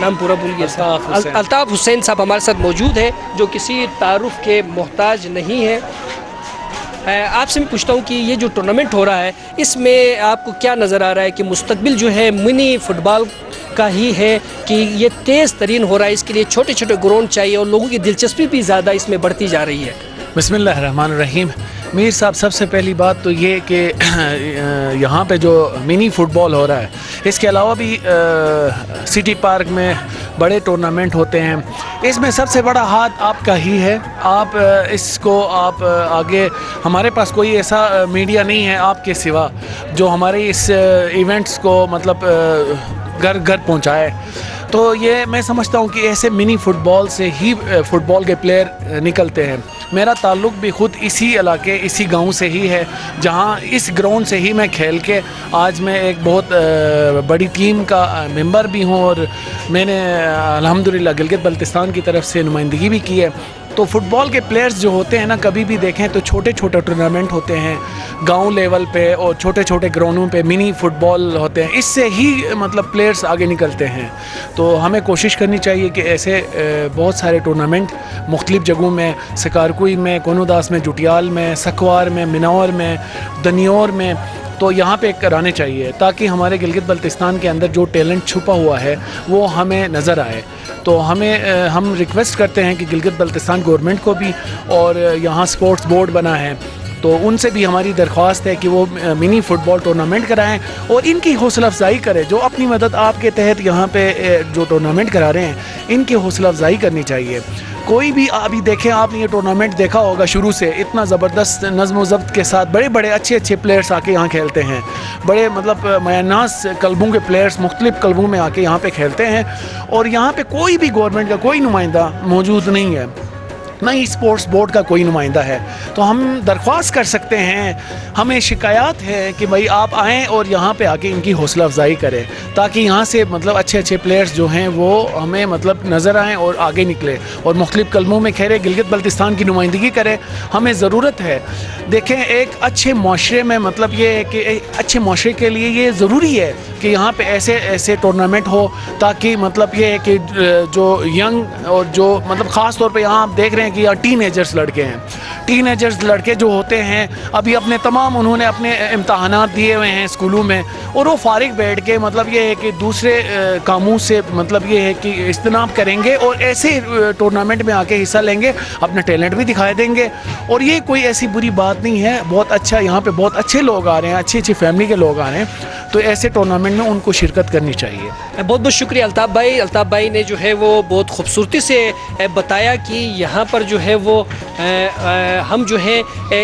नाम पूरा भूल गया, अल्ताफ़ हुसैन साहब हमारे साथ मौजूद है, जो किसी तारुफ के मोहताज नहीं है। आपसे मैं पूछता हूँ कि ये जो टूर्नामेंट हो रहा है, इसमें आपको क्या नज़र आ रहा है कि मुस्तकबिल जो है मिनी फुटबॉल का ही है कि ये तेज़ तरीन हो रहा है, इसके लिए छोटे छोटे ग्राउंड चाहिए और लोगों की दिलचस्पी भी ज़्यादा इसमें बढ़ती जा रही है? बिस्मिल्लाहिर्रहमानिर्रहीम। मीर साहब, सबसे पहली बात तो ये कि यहाँ पे जो मिनी फ़ुटबॉल हो रहा है, इसके अलावा भी सिटी पार्क में बड़े टूर्नामेंट होते हैं। इसमें सबसे बड़ा हाथ आपका ही है। आप इसको आप आगे, हमारे पास कोई ऐसा मीडिया नहीं है आपके सिवा जो हमारे इस इवेंट्स को मतलब घर घर पहुँचाए। तो ये मैं समझता हूँ कि ऐसे मिनी फ़ुटबॉल से ही फ़ुटबॉल के प्लेयर निकलते हैं। मेरा ताल्लुक़ भी ख़ुद इसी इलाके, इसी गांव से ही है, जहां इस ग्राउंड से ही मैं खेल के आज मैं एक बहुत बड़ी टीम का मेंबर भी हूं और मैंने अल्हम्दुलिल्लाह गिलगित बल्तिस्तान की तरफ से नुमाइंदगी भी की है। तो फ़ुटबॉल के प्लेयर्स जो होते हैं ना, कभी भी देखें तो छोटे छोटे टूर्नामेंट होते हैं गांव लेवल पे और छोटे छोटे ग्राउंडों पे मिनी फ़ुटबॉल होते हैं, इससे ही मतलब प्लेयर्स आगे निकलते हैं। तो हमें कोशिश करनी चाहिए कि ऐसे बहुत सारे टूर्नामेंट मुख्तलिफ़ जगहों में, सिकारकुई में, कोनोदास में, जुटियाल में, सकवार में, मिनौर में, दनियोर में, तो यहाँ पे कराने चाहिए ताकि हमारे गिलगित बल्तिस्तान के अंदर जो टैलेंट छुपा हुआ है वो हमें नज़र आए। तो हम रिक्वेस्ट करते हैं कि गिलगित बल्तिस्तान गवर्नमेंट को भी, और यहाँ स्पोर्ट्स बोर्ड बना है तो उनसे भी हमारी दरख्वास्त है कि वो मिनी फ़ुटबॉल टूर्नामेंट कराएं और इनकी हौसला अफजाई करें। जो अपनी मदद आपके तहत यहाँ पे जो टूर्नामेंट करा रहे हैं, इनकी हौसला अफजाई करनी चाहिए। कोई भी अभी देखें, आपने ये टूर्नामेंट देखा होगा शुरू से, इतना ज़बरदस्त नज़्म व ज़ब्त के साथ बड़े बड़े अच्छे अच्छे प्लेयर्स आके यहाँ खेलते हैं। बड़े मतलब मयानास कल्बों के प्लेयर्स मुख्तलिफ़ कल्बों में आके यहाँ पे खेलते हैं और यहाँ पे कोई भी गवर्नमेंट का कोई नुमाइंदा मौजूद नहीं है, ना ही स्पोर्ट्स बोर्ड का कोई नुमाइंदा है। तो हम दरख्वास्त कर सकते हैं, हमें शिकायत है कि भाई आप आएँ और यहाँ पे आके इनकी हौसला अफजाई करें ताकि यहाँ से मतलब अच्छे अच्छे प्लेयर्स जो हैं वो हमें मतलब नज़र आएँ और आगे निकले और मुख्तलिफ़ कलमों में खेले, गिलगित बल्तिस्तान की नुमाइंदगी करें। हमें ज़रूरत है। देखें, एक अच्छे माशरे में मतलब ये है कि अच्छे माशरे के लिए ये ज़रूरी है कि यहाँ पे ऐसे ऐसे टूर्नामेंट हो ताकि मतलब ये है कि जो यंग और जो मतलब ख़ास तौर पे यहाँ आप देख रहे हैं कि यहाँ टीनेजर्स लड़के हैं, टीनेजर्स लड़के जो होते हैं अभी अपने तमाम उन्होंने अपने इम्तहानात दिए हुए हैं स्कूलों में और वो फारिग बैठ के मतलब ये है कि दूसरे कामों से मतलब ये है कि इज्तनाब करेंगे और ऐसे टूर्नामेंट में आके हिस्सा लेंगे, अपना टैलेंट भी दिखाई देंगे। और ये कोई ऐसी बुरी बात नहीं है, बहुत अच्छा, यहाँ पे बहुत अच्छे लोग आ रहे हैं, अच्छी अच्छी फैमिली के लोग आ रहे हैं, तो ऐसे टूर्नामेंट में उनको शिरकत करनी चाहिए। बहुत बहुत शुक्रिया अल्ताफ़ भाई। अल्ताफ़ भाई ने जो है वो बहुत खूबसूरती से बताया कि यहाँ पर जो है वो हम जो है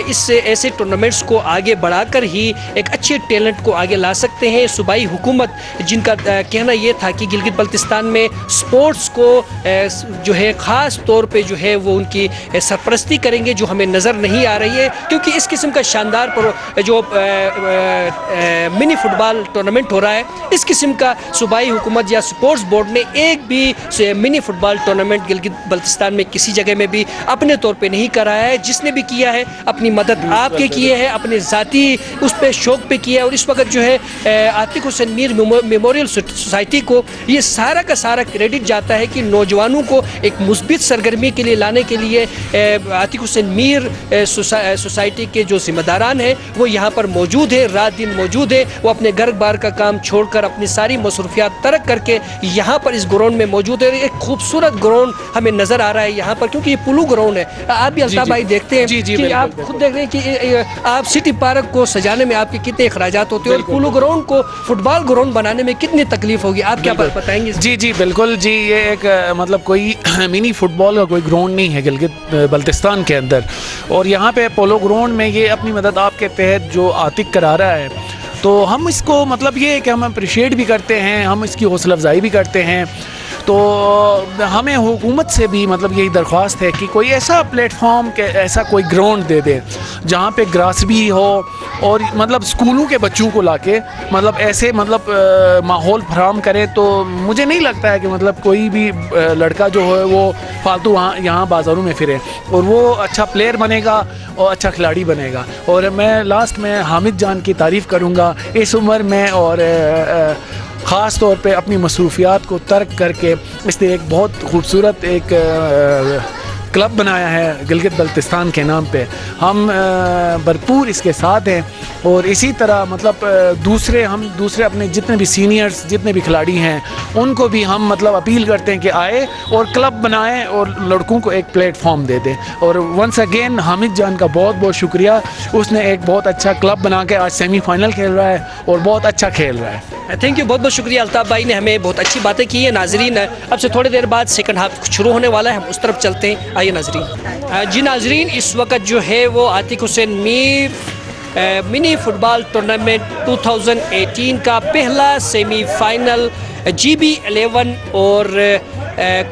इस ऐसे टूर्नामेंट्स को आगे बढ़ाकर ही एक अच्छे टैलेंट को आगे ला सकते हैं। सूबाई हुकूमत जिनका कहना ये था कि गिलगित बल्तिस्तान में स्पोर्ट्स को जो है ख़ास तौर पे जो है वो उनकी सरपरस्ती करेंगे, जो हमें नज़र नहीं आ रही है, क्योंकि इस किस्म का शानदार जो मिनी फुटबॉल टूर्नामेंट हो रहा है, इस किस्म का सूबाई हुकूमत या स्पोर्ट्स बोर्ड ने एक भी mini football tournament Gilgit Baltistan में किसी जगह में भी अपने तौर पे नहीं कराया है। जिसने भी किया है अपनी मदद आपके किए हैं, अपने ज़ाती उस पर शौक़ पे किया है। और इस वक्त जो है आतिक हुसैन मीर मेमोरियल सोसाइटी को ये सारा का सारा क्रेडिट जाता है कि नौजवानों को एक मुस्बित सरगर्मी के लिए लाने के लिए आतिक हुसैन मीर सोसाइटी के जो जिम्मेदारान हैं वो यहाँ पर मौजूद है, रात दिन मौजूद है। वो अपने घर घर बार का काम छोड़कर अपनी सारी मसरूफियात तर्क करके यहाँ पर इस ग्राउंड में मौजूद है। एक खूबसूरत ग्राउंड हमें नज़र आ रहा है यहाँ पर, क्योंकि ये पुलू ग्राउंड है। आप भी अल्ताफ भाई देखते हैं कि आप खुद देख रहे हैं कि आप सिटी पार्क को सजाने में आपके कितने अखराजात होते हैं और पुलू ग्राउंड को फुटबॉल ग्राउंड बनाने में कितनी तकलीफ होगी, आप क्या बताएंगे? जी बिल्कुल जी, ये एक मतलब कोई मिनी फुटबॉल का कोई ग्राउंड नहीं है गिलगित बल्तिस्तान के अंदर, और यहाँ पे पोलो ग्राउंड में ये अपनी मदद आपके तहत जो आतिक करा रहा है, तो हम इसको मतलब ये है कि हम अप्रिशिएट भी करते हैं, हम इसकी हौसला अफजाई भी करते हैं। तो हमें हुकूमत से भी मतलब यही दरख्वास्त है कि कोई ऐसा प्लेटफॉर्म के ऐसा कोई ग्राउंड दे दे जहाँ पे ग्रास भी हो, और मतलब स्कूलों के बच्चों को लाके मतलब ऐसे मतलब माहौल फराहम करें, तो मुझे नहीं लगता है कि मतलब कोई भी लड़का जो है वो फालतू यहाँ बाज़ारों में फिरे, और वो अच्छा प्लेयर बनेगा और अच्छा खिलाड़ी बनेगा। और मैं लास्ट में हामिद जान की तारीफ़ करूँगा इस उम्र में, और ख़ास तौर पे अपनी मसरूफियात को तर्क करके इसने एक बहुत खूबसूरत एक क्लब बनाया है गिलगित बल्तिस्तान के नाम पे। हम भरपूर इसके साथ हैं, और इसी तरह मतलब दूसरे अपने जितने भी सीनियर्स जितने भी खिलाड़ी हैं उनको भी हम मतलब अपील करते हैं कि आए और क्लब बनाएं और लड़कों को एक प्लेटफॉर्म दे दें। और वंस अगेन हामिद जान का बहुत बहुत शुक्रिया, उसने एक बहुत अच्छा क्लब बना के आज सेमीफाइनल खेल रहा है और बहुत अच्छा खेल रहा है। थैंक यू, बहुत बहुत शुक्रिया अल्ताफ भाई ने हमें बहुत अच्छी बातें की है। नाजरीन, अब से थोड़ी देर बाद सेकंड हाफ शुरू होने वाला है, हम उस तरफ चलते हैं। आइए नाजरीन। जी नाजरीन, इस वक्त जो है वो Atiq Hussain Mir mini football tournament 2018 का पहला सेमीफाइनल GB11 और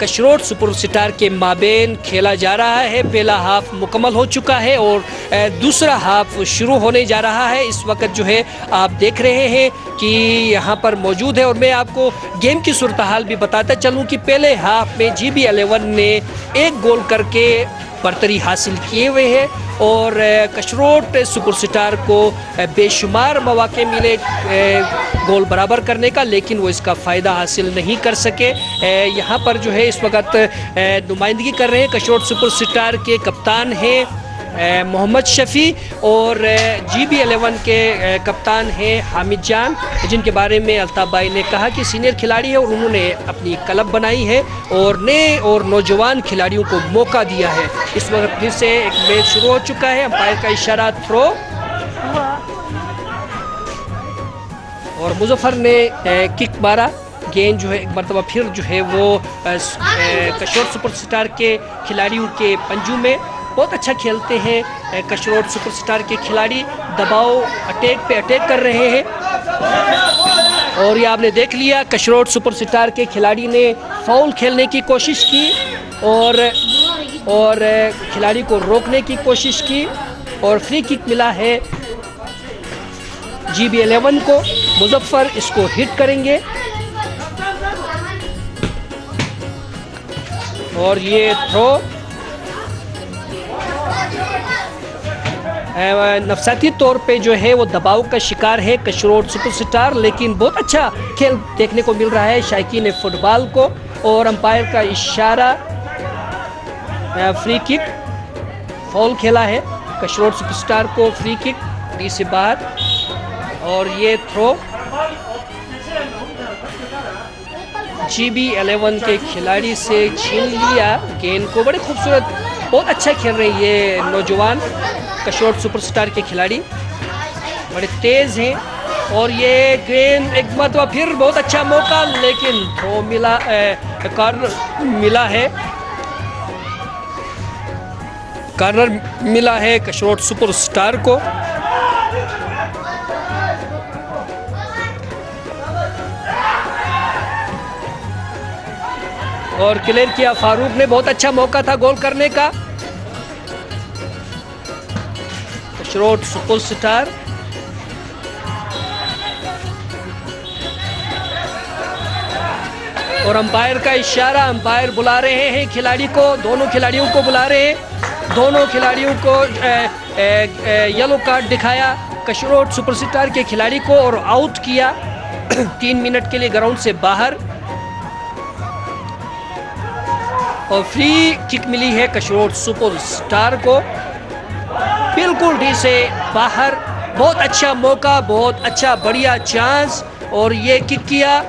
कशरोट सुपर स्टार के माबेन खेला जा रहा है। पहला हाफ मुकम्मल हो चुका है और दूसरा हाफ शुरू होने जा रहा है। इस वक्त जो है आप देख रहे हैं कि यहाँ पर मौजूद है, और मैं आपको गेम की सूरत हाल भी बताता चलूँ कि पहले हाफ में GB11 ने एक गोल करके बरतरी हासिल किए हुए हैं, और कशरोट सुपर स्टार को बेशुमार मौके मिले गोल बराबर करने का, लेकिन वो इसका फ़ायदा हासिल नहीं कर सके। यहाँ पर जो है इस वक्त नुमाइंदगी कर रहे हैं कशरोट सुपर स्टार के कप्तान हैं मोहम्मद शफ़ी, और GB11 के कप्तान हैं हामिद जान, जिनके बारे में अल्ताफ भाई ने कहा कि सीनियर खिलाड़ी है और उन्होंने अपनी क्लब बनाई है और नए और नौजवान खिलाड़ियों को मौका दिया है। इस वक्त फिर से एक मैच शुरू हो चुका है, अंपायर का इशारा थ्रो, और मुजफ्फर ने किक मारा। गेंद जो है एक मरतबा फिर जो है वो कशरोट सुपर स्टार के खिलाड़ियों के पंजों में। बहुत अच्छा खेलते हैं कशरोट सुपर स्टार के खिलाड़ी, दबाव अटैक पे अटैक कर रहे हैं, और ये आपने देख लिया कशरोट सुपर स्टार के खिलाड़ी ने फाउल खेलने की कोशिश की और खिलाड़ी को रोकने की कोशिश की, और फ्री किक मिला है GB11 को। मुजफ्फर इसको हिट करेंगे, और ये थ्रो नफसाती तौर पे जो है वो दबाव का शिकार है कशरोट सुपर स्टार, लेकिन बहुत अच्छा खेल देखने को मिल रहा है शायकीन फुटबॉल को। और अंपायर का इशारा, फ्री किक, फाउल खेला है कशरोट सुपर स्टार को, फ्री किक डी से बाहर, और ये थ्रो GB11 के खिलाड़ी से छीन लिया गेंद को। बड़े खूबसूरत, बहुत अच्छा खेल रहे हैं ये नौजवान कशरोट सुपर स्टार के खिलाड़ी, बड़े तेज़ हैं, और ये गेंद एक मरतबा फिर बहुत अच्छा मौका, लेकिन थ्रो मिला, कॉर्नर मिला है कशरोट सुपर स्टार को। और क्लियर किया फारूक ने, बहुत अच्छा मौका था गोल करने का। कशरोट सुपर स्टार और अंपायर का इशारा, अंपायर बुला रहे हैं खिलाड़ी को, दोनों खिलाड़ियों को बुला रहे हैं। दोनों खिलाड़ियों को येलो कार्ड दिखाया कशरोट सुपर स्टार के खिलाड़ी को और आउट किया 3 मिनट के लिए ग्राउंड से बाहर, और फ्री किक मिली है कशरोट सुपर स्टार को, बिल्कुल डी से बाहर। बहुत अच्छा मौका, बहुत अच्छा बढ़िया चांस, और ये किक किया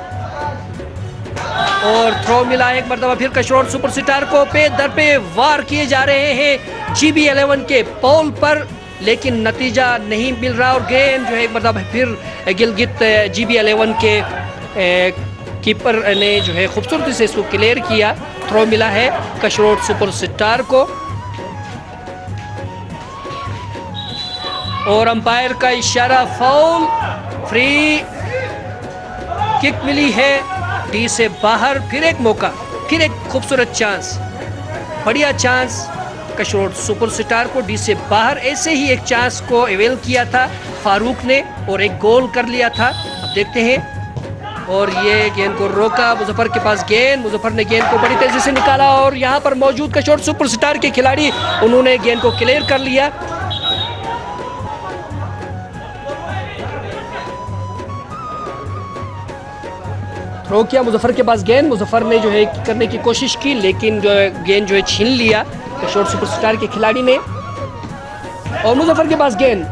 और थ्रो मिला एक मरतबा फिर कशरोट सुपरस्टार को। पे दर पे वार किए जा रहे हैं GB11 के पोल पर, लेकिन नतीजा नहीं मिल रहा और गेंद जो है एक मरतबा फिर गिलगित GB11 के कीपर ने जो है खूबसूरती से इसको क्लियर किया। थ्रो मिला है कशरोट सुपरस्टार को और अंपायर का इशारा फाउल, फ्री किक मिली है डी से बाहर। फिर एक मौका, फिर एक खूबसूरत चांस, बढ़िया चांस कशरोट सुपरस्टार को डी से बाहर। ऐसे ही एक चांस को अवेल किया था फारूक ने और एक गोल कर लिया था। अब देखते हैं, और ये गेंद को रोका, मुजफ्फर के पास गेंद, मुजफ्फर ने गेंद को बड़ी तेजी से निकाला और यहाँ पर मौजूद कशरोट सुपरस्टार के खिलाड़ी उन्होंने गेंद को क्लियर कर लिया। थ्रो किया, मुजफ्फर के पास गेंद, मुजफ्फर ने जो है करने की कोशिश की लेकिन जो है गेंद जो है छीन लिया कशरोट सुपरस्टार के खिलाड़ी ने। और मुजफ्फर के पास गेंद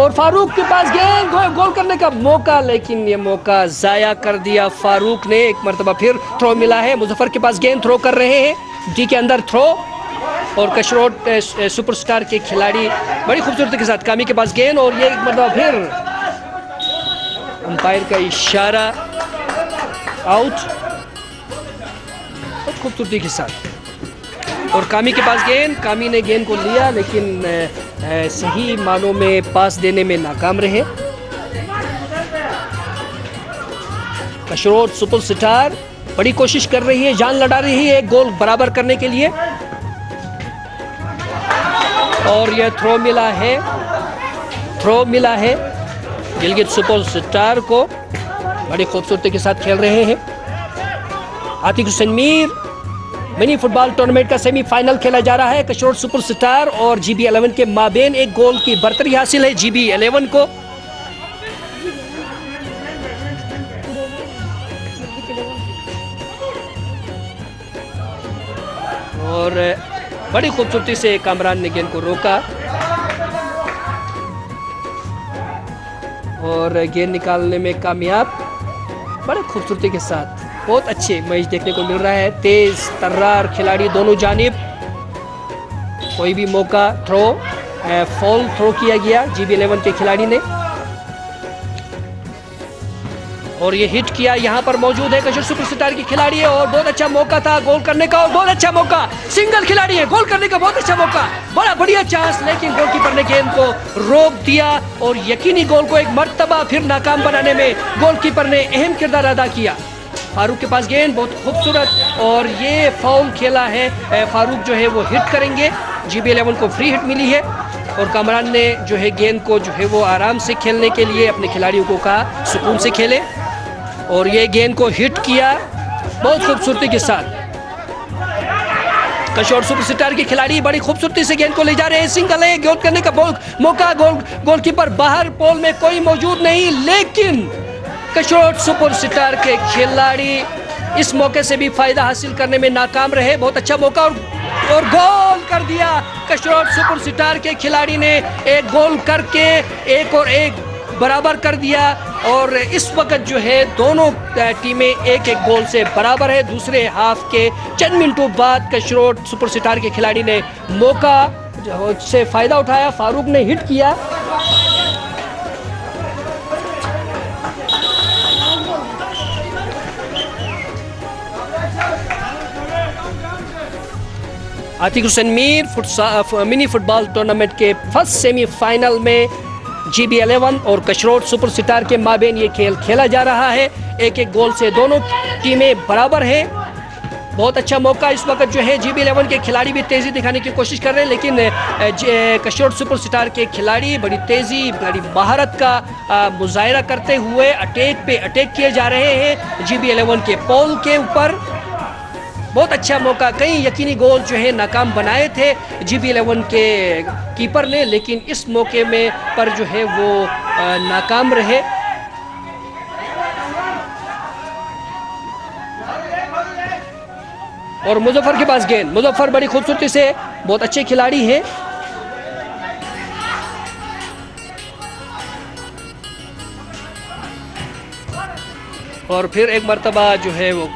और फारूक के पास गेंद, गोल करने का मौका, लेकिन ये मौका जाया कर दिया फारूक ने। एक मरतबा फिर थ्रो मिला है, मुजफ्फर के पास गेंद, थ्रो कर रहे हैं डी के अंदर थ्रो, और कशरोट सुपरस्टार के खिलाड़ी बड़ी खूबसूरती के साथ कामी के पास गेंद, और ये एक मरतबा फिर अंपायर का इशारा, आउट बहुत खूबसूरती के साथ। और कामी के पास गेंद, कामी ने गेंद को लिया लेकिन सही मानों में पास देने में नाकाम रहे। कशरोट सुपरस्टार बड़ी कोशिश कर रही है, जान लड़ा रही है एक गोल बराबर करने के लिए, और यह थ्रो मिला है गिलगित सुपरस्टार को। बड़ी खूबसूरती के साथ खेल रहे हैं। Atiq Hussain Mir mini football tournament का सेमीफाइनल खेला जा रहा है। कशरोट सुपरस्टार और GB11 के माबेन एक गोल की बढ़तरी हासिल है GB11 को। और बड़ी खूबसूरती से कामरान ने गेंद को रोका और गेंद निकालने में कामयाब, बड़े खूबसूरती के साथ। बहुत अच्छे मैच देखने को मिल रहा है, तेज तर्रार खिलाड़ी दोनों जानिब। कोई भी मौका, थ्रो, फॉल थ्रो किया गया GB11 के खिलाड़ी ने, और ये हिट किया। यहाँ पर मौजूद है कशरोट सुपरस्टार की खिलाड़ी है और बहुत अच्छा मौका था गोल करने का, और बहुत अच्छा मौका, सिंगल खिलाड़ी है, गोल करने का बहुत अच्छा मौका, बड़ा बढ़िया चांस, लेकिन गोलकीपर ने गेंद को रोक दिया और यकीनी गोल को एक मर्तबा फिर नाकाम बनाने में गोलकीपर ने अहम किरदार अदा किया। फारूक के पास गेंद, बहुत खूबसूरत, और ये फाउल खेला है फारूक जो है वो हिट करेंगे। GB11 को फ्री हिट मिली है और कामरान ने जो है गेंद को जो है वो आराम से खेलने के लिए अपने खिलाड़ियों को कहा सुकून से खेले, और ये गेंद को हिट किया बहुत खूबसूरती के साथ। कशरोट सुपरस्टार के खिलाड़ी बड़ी खूबसूरती से गेंद को ले जा रहे हैं, सिंगल है, गोल करने का मौका, गोलकीपर बाहर, पोल में कोई मौजूद नहीं, लेकिन कशरोट सुपरस्टार के खिलाड़ी इस मौके से भी फायदा हासिल करने में नाकाम रहे। बहुत अच्छा मौका और गोल कर दिया कशरोट सुपरस्टार के खिलाड़ी ने, एक गोल करके एक और एक बराबर कर दिया, और इस वक्त जो है दोनों टीमें एक एक गोल से बराबर है। दूसरे हाफ के चंद मिनटों बाद कशरोट सुपरस्टार के खिलाड़ी ने मौका से फायदा उठाया, फारूक ने हिट किया, Atiq Hussain Mir mini football tournament के फर्स्ट सेमीफाइनल में GB11 और कशरोट सुपरस्टार के माबेन ये खेल खेला जा रहा है। एक एक गोल से दोनों टीमें बराबर हैं। बहुत अच्छा मौका इस वक्त जो है, GB11 के खिलाड़ी भी तेज़ी दिखाने की कोशिश कर रहे हैं, लेकिन कशरोट सुपरस्टार के खिलाड़ी बड़ी तेज़ी, बड़ी महारत का मुजाहिरा करते हुए अटैक पे अटैक किए जा रहे हैं GB11 के पोल के ऊपर। बहुत अच्छा मौका, कई यकीनी गोल जो है नाकाम बनाए थे GB11 के कीपर ने, लेकिन इस मौके में पर जो है वो नाकाम रहे। और मुजफ्फर के पास गेंद, मुजफ्फर बड़ी खूबसूरती से, बहुत अच्छे खिलाड़ी हैं। और फिर एक मरतबा जो है वो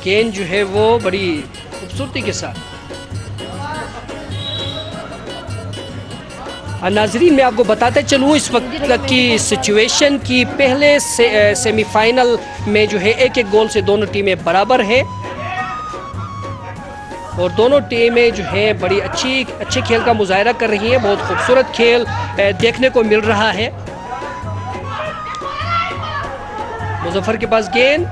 गेंद जो है वो बड़ी खूबसूरती के साथ। नाजरीन मैं आपको बताते चलूँ इस वक्त की सिचुएशन की, पहले सेमीफाइनल में जो है एक एक गोल से दोनों टीमें बराबर हैं और दोनों टीमें जो है बड़ी अच्छे खेल का मुजाहरा कर रही हैं। बहुत खूबसूरत खेल देखने को मिल रहा है। मुजफ्फर के पास गेंद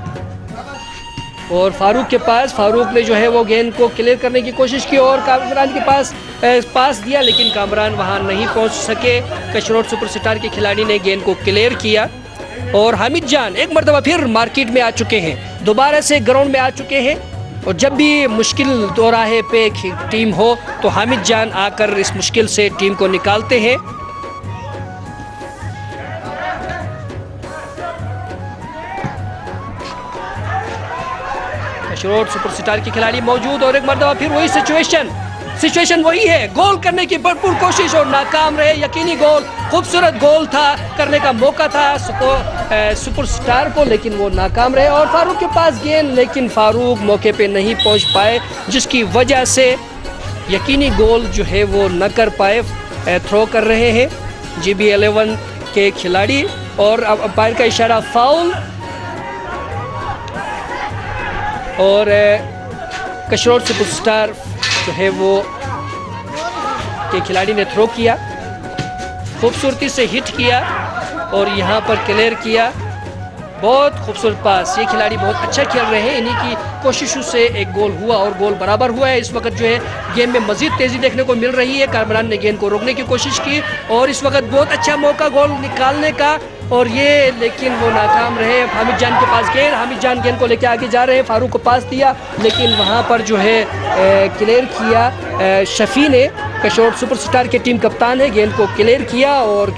और फारूक के पास, फारूक ने जो है वो गेंद को क्लियर करने की कोशिश की और कामरान के पास पास दिया, लेकिन कामरान वहां नहीं पहुंच सके। कशरोट सुपरस्टार के खिलाड़ी ने गेंद को क्लियर किया और हामिद जान एक मरतबा फिर मार्केट में आ चुके हैं, दोबारा से ग्राउंड में आ चुके हैं। और जब भी मुश्किल दौराहे पे टीम हो तो हामिद जान आकर इस मुश्किल से टीम को निकालते हैं। कशरोट सुपरस्टार के खिलाड़ी मौजूद और एक मरतबा फिर वही सिचुएशन वही है। गोल करने की भरपूर कोशिश और नाकाम रहे। यकीनी गोल, खूबसूरत गोल था, करने का मौका था सुपरस्टार को, लेकिन वो नाकाम रहे। और फारूक के पास गेंद, लेकिन फारूक मौके पे नहीं पहुंच पाए, जिसकी वजह से यकीनी गोल जो है वो न कर पाए। थ्रो कर रहे हैं GB11 के खिलाड़ी और अब अंपायर का इशारा फाउल। और कशरोट सुपरस्टार जो है वो के खिलाड़ी ने थ्रो किया, खूबसूरती से हिट किया और यहाँ पर क्लियर किया। बहुत खूबसूरत पास, ये खिलाड़ी बहुत अच्छा खेल रहे हैं। इन्हीं की कोशिशों से एक गोल हुआ और गोल बराबर हुआ है। इस वक्त जो है गेम में मजीद तेज़ी देखने को मिल रही है। कामरान ने गेंद को रोकने की कोशिश की और इस वक्त बहुत अच्छा मौका गोल निकालने का, और ये लेकिन वो नाकाम रहे। हामिद जान के पास गेंद, हामिद जान गेंद को लेकर आगे जा रहे हैं, फारूक को पास दिया, लेकिन वहाँ पर जो है क्लियर किया शफी ने, कशरोट सुपरस्टार के टीम कप्तान है, गेंद को क्लियर किया और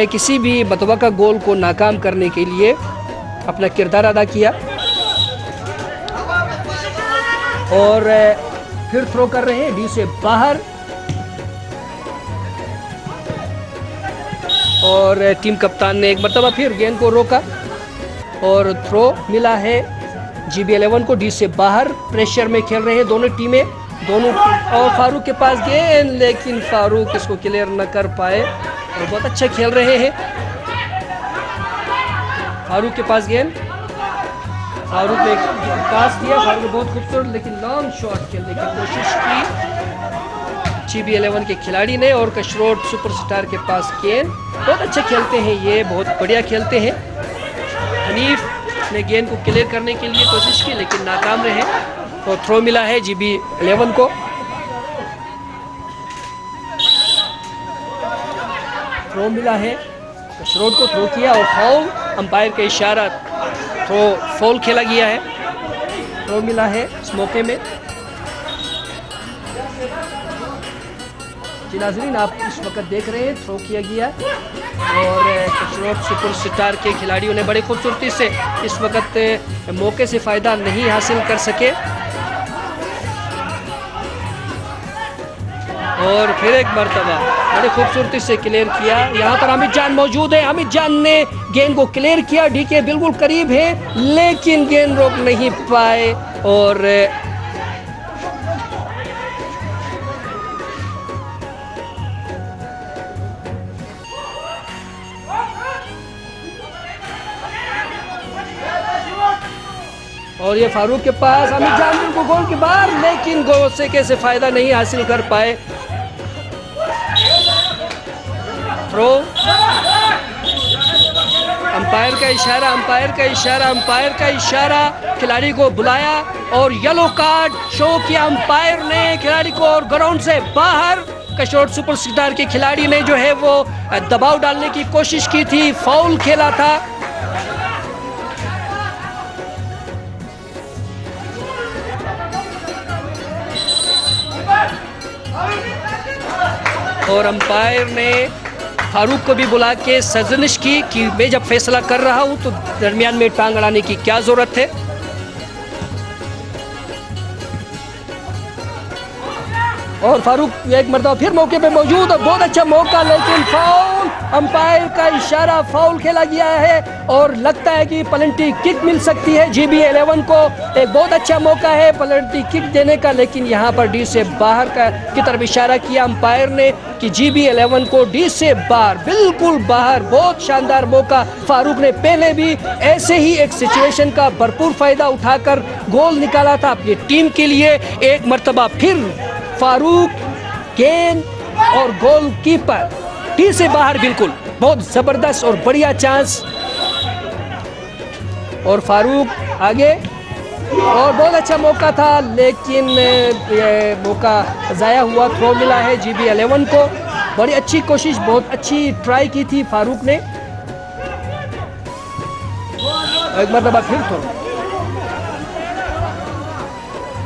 किसी भी मतवक्का गोल को नाकाम करने के लिए अपना किरदार अदा किया। और फिर थ्रो कर रहे हैं डी से बाहर और टीम कप्तान ने एक मरतबा फिर गेंद को रोका और थ्रो मिला है GB11 को डी से बाहर। प्रेशर में खेल रहे हैं दोनों टीमें, और फारूक के पास गेंद, लेकिन फारूक इसको क्लियर न कर पाए और बहुत अच्छा खेल रहे हैं। फारूक के पास गेंद, फारूक ने पास दिया, फारूक ने बहुत खूबसूरत लेकिन लॉन्ग शॉट खेलने की कोशिश की GB11 के खिलाड़ी ने। और कशरोट सुपरस्टार के पास गेंद, बहुत अच्छा खेलते हैं ये, बहुत बढ़िया खेलते हैं। हनीफ ने गेंद को क्लियर करने के लिए कोशिश की लेकिन नाकाम रहे और थ्रो मिला है GB11 को। थ्रो मिला है, कशरोट को थ्रो किया और फाउल, अंपायर का इशारा, थ्रो फाउल खेला गया है, थ्रो मिला है इस मौके में। जी नाज़रीन, आप इस वक्त देख रहे हैं थ्रो किया गया और कशरोट सुपरस्टार के खिलाड़ियों ने बड़ी खूबसूरती से इस वक्त मौके से फ़ायदा नहीं हासिल कर सके। और फिर एक मरतबा बड़ी खूबसूरती से क्लियर किया। यहाँ पर हामिद जान मौजूद है, हामिद जान ने गेंद को क्लियर किया, डी के बिल्कुल करीब है लेकिन गेंद रोक नहीं पाए। और ये फारूक के पास, हामिद जान बिल्कुल गोल के बाहर, लेकिन गोल से कैसे फ़ायदा नहीं हासिल कर पाए। थ्रो, अंपायर का इशारा, अंपायर का इशारा, अंपायर का इशारा, खिलाड़ी को बुलाया और येलो कार्ड शो किया अंपायर ने खिलाड़ी को और ग्राउंड से बाहर। कशरोट सुपरस्टार के खिलाड़ी ने जो है वो दबाव डालने की कोशिश की थी, फाउल खेला था। और अंपायर ने फारूक को भी बुला के सजनिश की कि मैं जब फैसला कर रहा हूं तो दरमियान में टांग अड़ाने की क्या जरूरत है। और फारूक एक मरतबा फिर मौके पे मौजूद और बहुत अच्छा मौका, लेकिन फाउल, अंपायर का इशारा, फाउल खेला गया है और लगता है कि पेनल्टी किक मिल सकती है GB11 को। एक बहुत अच्छा मौका है पेनल्टी किक देने का, लेकिन यहाँ पर डी से बाहर की तरफ इशारा किया अंपायर ने कि GB11 को डी से बाहर, बिल्कुल बाहर। बहुत शानदार मौका, फारूक ने पहले भी ऐसे ही एक सिचुएशन का भरपूर फायदा उठाकर गोल निकाला था अपनी टीम के लिए। एक मरतबा फिर फारूक, गेंद और गोलकीपर टी से बाहर, बिल्कुल बहुत जबरदस्त और बढ़िया चांस। और फारूक आगे और बहुत अच्छा मौका था, लेकिन ये मौका ज़ाया हुआ। थ्रो मिला है GB11 को। बड़ी अच्छी कोशिश, बहुत अच्छी ट्राई की थी फारूक ने। एक मरतबा फिर थ्रो।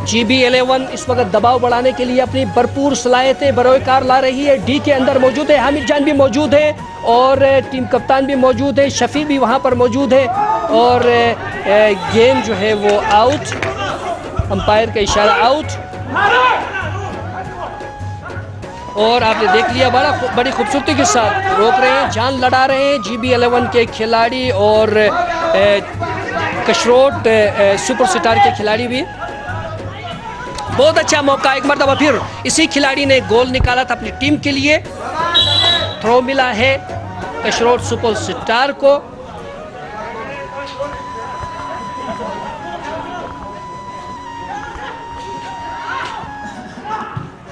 GB11 इस वक्त दबाव बढ़ाने के लिए अपनी भरपूर सलाहियतें बरोकार ला रही है। डी के अंदर मौजूद है, हामिद जान भी मौजूद है और टीम कप्तान भी मौजूद है, शफी भी वहां पर मौजूद है। और गेम जो है वो आउट, अंपायर का इशारा आउट। और आपने देख लिया बड़ी खूबसूरती के साथ रोक रहे हैं, जान लड़ा रहे हैं GB11 के खिलाड़ी और कशरोट सुपरस्टार के खिलाड़ी भी। बहुत अच्छा मौका, एक मरतबा फिर इसी खिलाड़ी ने गोल निकाला था अपनी टीम के लिए। थ्रो मिला है कशरोट सुपरस्टार को।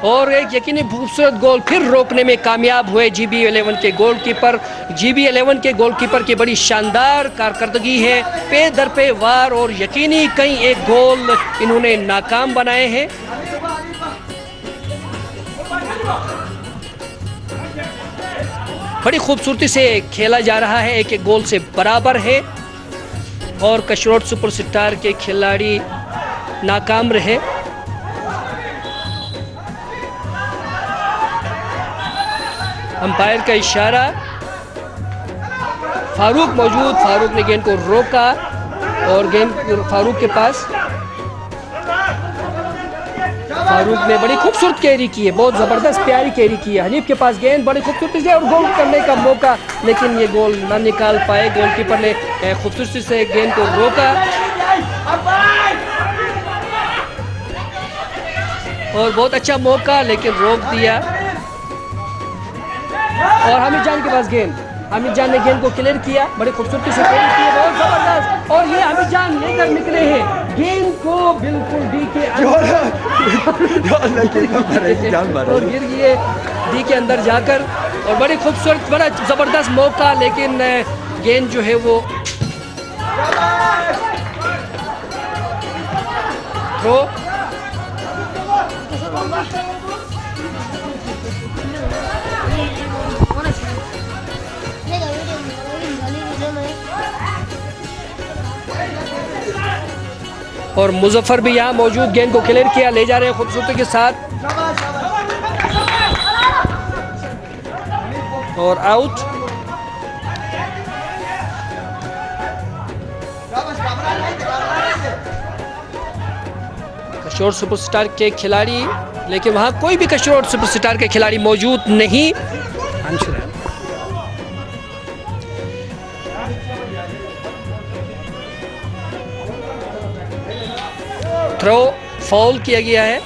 और एक यकीनी खूबसूरत गोल फिर रोकने में कामयाब हुए GB11 के गोलकीपर। GB11 के गोलकीपर की बड़ी शानदार कारकर्दगी है, पे दर पे वार और यकीनी कई एक गोल इन्होंने नाकाम बनाए हैं। बड़ी खूबसूरती से खेला जा रहा है, एक एक गोल से बराबर है और कशरोट सुपरस्टार के खिलाड़ी नाकाम रहे। अंपायर का इशारा, फारूक मौजूद, फारूक ने गेंद को रोका और गेंद फारूक के पास। फारूक ने बड़ी खूबसूरत कैरी की है, बहुत ज़बरदस्त प्यारी कैरी की है। हनीफ के पास गेंद बड़ी खूबसूरती से और गोल करने का मौका, लेकिन ये गोल ना निकाल पाए। गोलकीपर ने खूबसूरती से गेंद को रोका और बहुत अच्छा मौका, लेकिन रोक दिया। और हामिद जान के पास गेंद, हामिद जान ने गेंद को क्लियर किया, बड़ी खूबसूरती से क्लियर किया, बहुत जबरदस्त। और ये हामिद जान लेकर निकले हैं गेंद को बिल्कुल डी के अंदर और गिर गए डी के अंदर जाकर। और बड़ी खूबसूरत, बड़ा जबरदस्त मौका, लेकिन गेंद जो है वो थ्रो। और मुजफ्फर भी यहाँ मौजूद, गेंद को क्लियर किया, ले जा रहे हैं खूबसूरती के साथ और आउट। कशरोट सुपरस्टार के खिलाड़ी, लेकिन वहां कोई भी कशरोट सुपरस्टार के खिलाड़ी मौजूद नहीं। थ्रो फाउल किया गया है।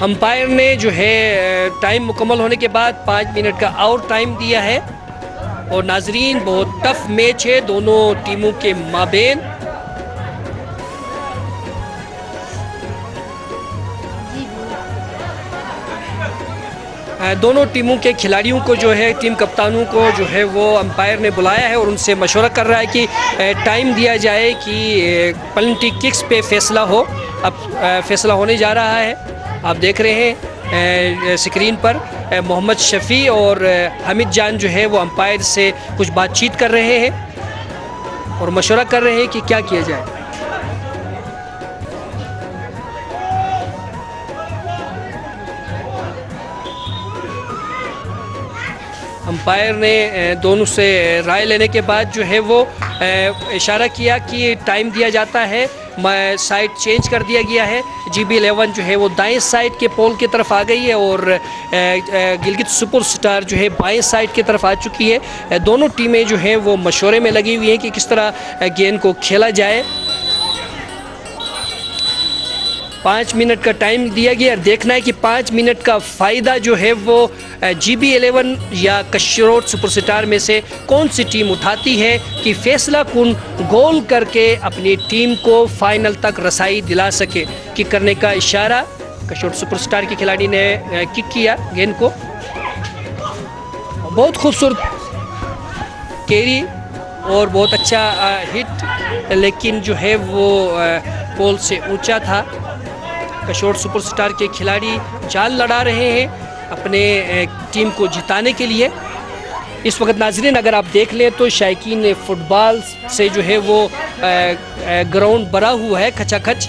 अंपायर ने जो है टाइम मुकम्मल होने के बाद 5 मिनट का और टाइम दिया है। और नाजरीन, बहुत टफ मैच है दोनों टीमों के माबेन। दोनों टीमों के खिलाड़ियों को जो है, टीम कप्तानों को जो है वो अंपायर ने बुलाया है और उनसे मशवरा कर रहा है कि टाइम दिया जाए कि पेनल्टी किक्स पे फैसला हो। अब फैसला होने जा रहा है, आप देख रहे हैं स्क्रीन पर मोहम्मद शफी और हामिद जान जो है वो अंपायर से कुछ बातचीत कर रहे हैं और मशवरा कर रहे हैं कि क्या किया जाए। अंपायर ने दोनों से राय लेने के बाद जो है वो इशारा किया कि टाइम दिया जाता है, साइड चेंज कर दिया गया है। GB11 जो है वो दाएं साइड के पोल की तरफ आ गई है और गिलगित सुपरस्टार जो है बाएं साइड की तरफ आ चुकी है। दोनों टीमें जो हैं वो मशवरे में लगी हुई हैं कि किस तरह गेंद को खेला जाए। 5 मिनट का टाइम दिया गया। देखना है कि 5 मिनट का फ़ायदा जो है वो GB11 या कशरोट सुपरस्टार में से कौन सी टीम उठाती है कि फैसला कुन गोल करके अपनी टीम को फाइनल तक रसाई दिला सके। किक करने का इशारा कशरोट सुपरस्टार के खिलाड़ी ने किक किया गेंद को। बहुत खूबसूरत कैरी और बहुत अच्छा हिट, लेकिन जो है वो पोल से ऊंचा था। कशरोट सुपरस्टार के खिलाड़ी जान लड़ा रहे हैं अपने टीम को जिताने के लिए। इस वक्त नाजरीन अगर आप देख लें तो शायकीन फुटबॉल से जो है वो ग्राउंड भरा हुआ है खचाखच,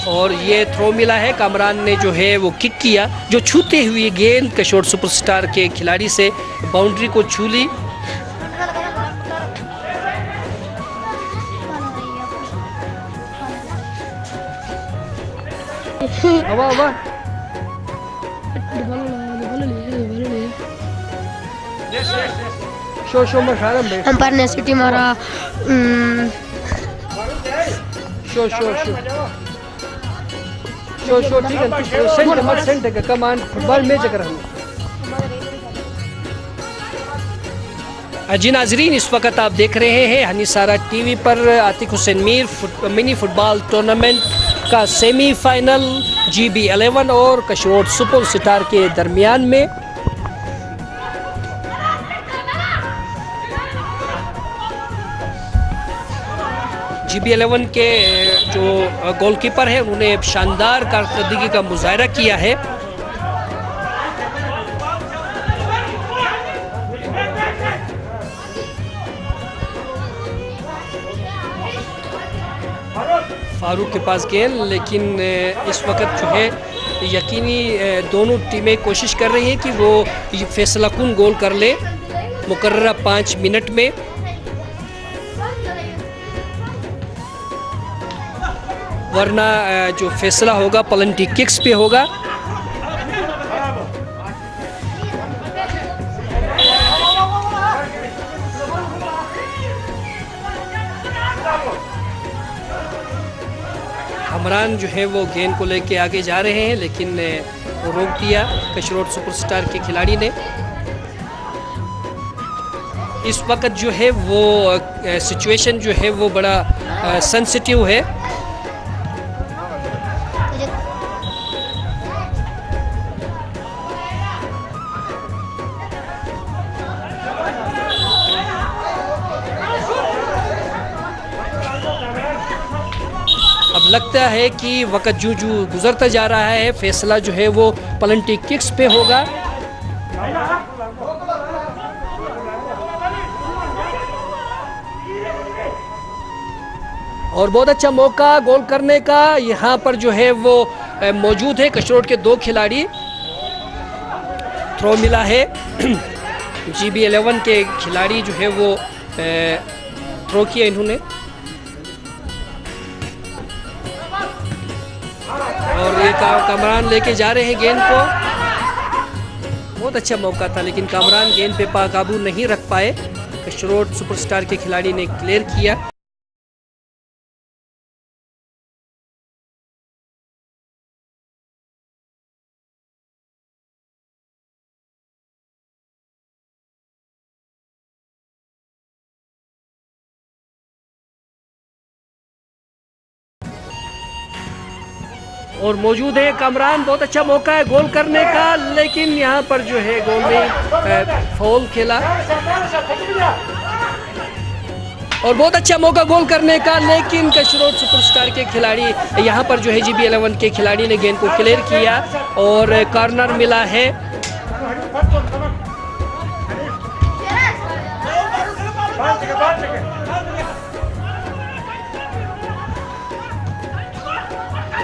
और ये थ्रो मिला है। कामरान ने जो है वो किक किया, जो छूते हुए गेंद कशरोट सुपरस्टार के खिलाड़ी से बाउंड्री को छू ली। अंपायर ने सिटी मारा। कमान फुटबॉल मैच अगर हम जी नाजरीन इस वक्त आप देख रहे हैं हनीसारा टीवी पर Atiq Hussain Mir mini football tournament का सेमीफाइनल GB11 और कशरोट सुपरस्टार के दरमियान में। GB11 के जो गोलकीपर है उन्होंने शानदार कारकर्दगी का मुजाहरा किया है। फारूक के पास गेंद, लेकिन इस वक्त जो है यकीनी दोनों टीमें कोशिश कर रही हैं कि वो फैसला कुन गोल कर ले मुकर्ररा 5 मिनट में। वरना जो फैसला होगा पेनल्टी किक्स पे होगा। हमरान जो है वो गेंद को लेके आगे जा रहे हैं, लेकिन वो रोक दिया कशरोट सुपरस्टार के खिलाड़ी ने। इस वक्त जो है वो सिचुएशन जो है वो बड़ा सेंसिटिव है। अब लगता है कि वक्त जू गुजरता जा रहा है, फैसला जो है वो पेनल्टी किक्स पे होगा। और बहुत अच्छा मौका गोल करने का यहाँ पर जो है वो मौजूद है। कशरोट के 2 खिलाड़ी, थ्रो मिला है। GB11 के खिलाड़ी जो है वो थ्रो किया इन्होंने, और ये कामरान लेके जा रहे हैं गेंद को। बहुत अच्छा मौका था, लेकिन कामरान गेंद पे काबू नहीं रख पाए। कशरोट सुपरस्टार के खिलाड़ी ने क्लियर किया। और मौजूद है कामरान, बहुत अच्छा मौका है गोल करने का, लेकिन यहाँ पर जो है गोल में फाउल खेला। और बहुत अच्छा मौका गोल करने का, लेकिन कशरोट सुपरस्टार के खिलाड़ी यहाँ पर जो है GB11 के खिलाड़ी ने गेंद को क्लियर किया और कॉर्नर मिला है।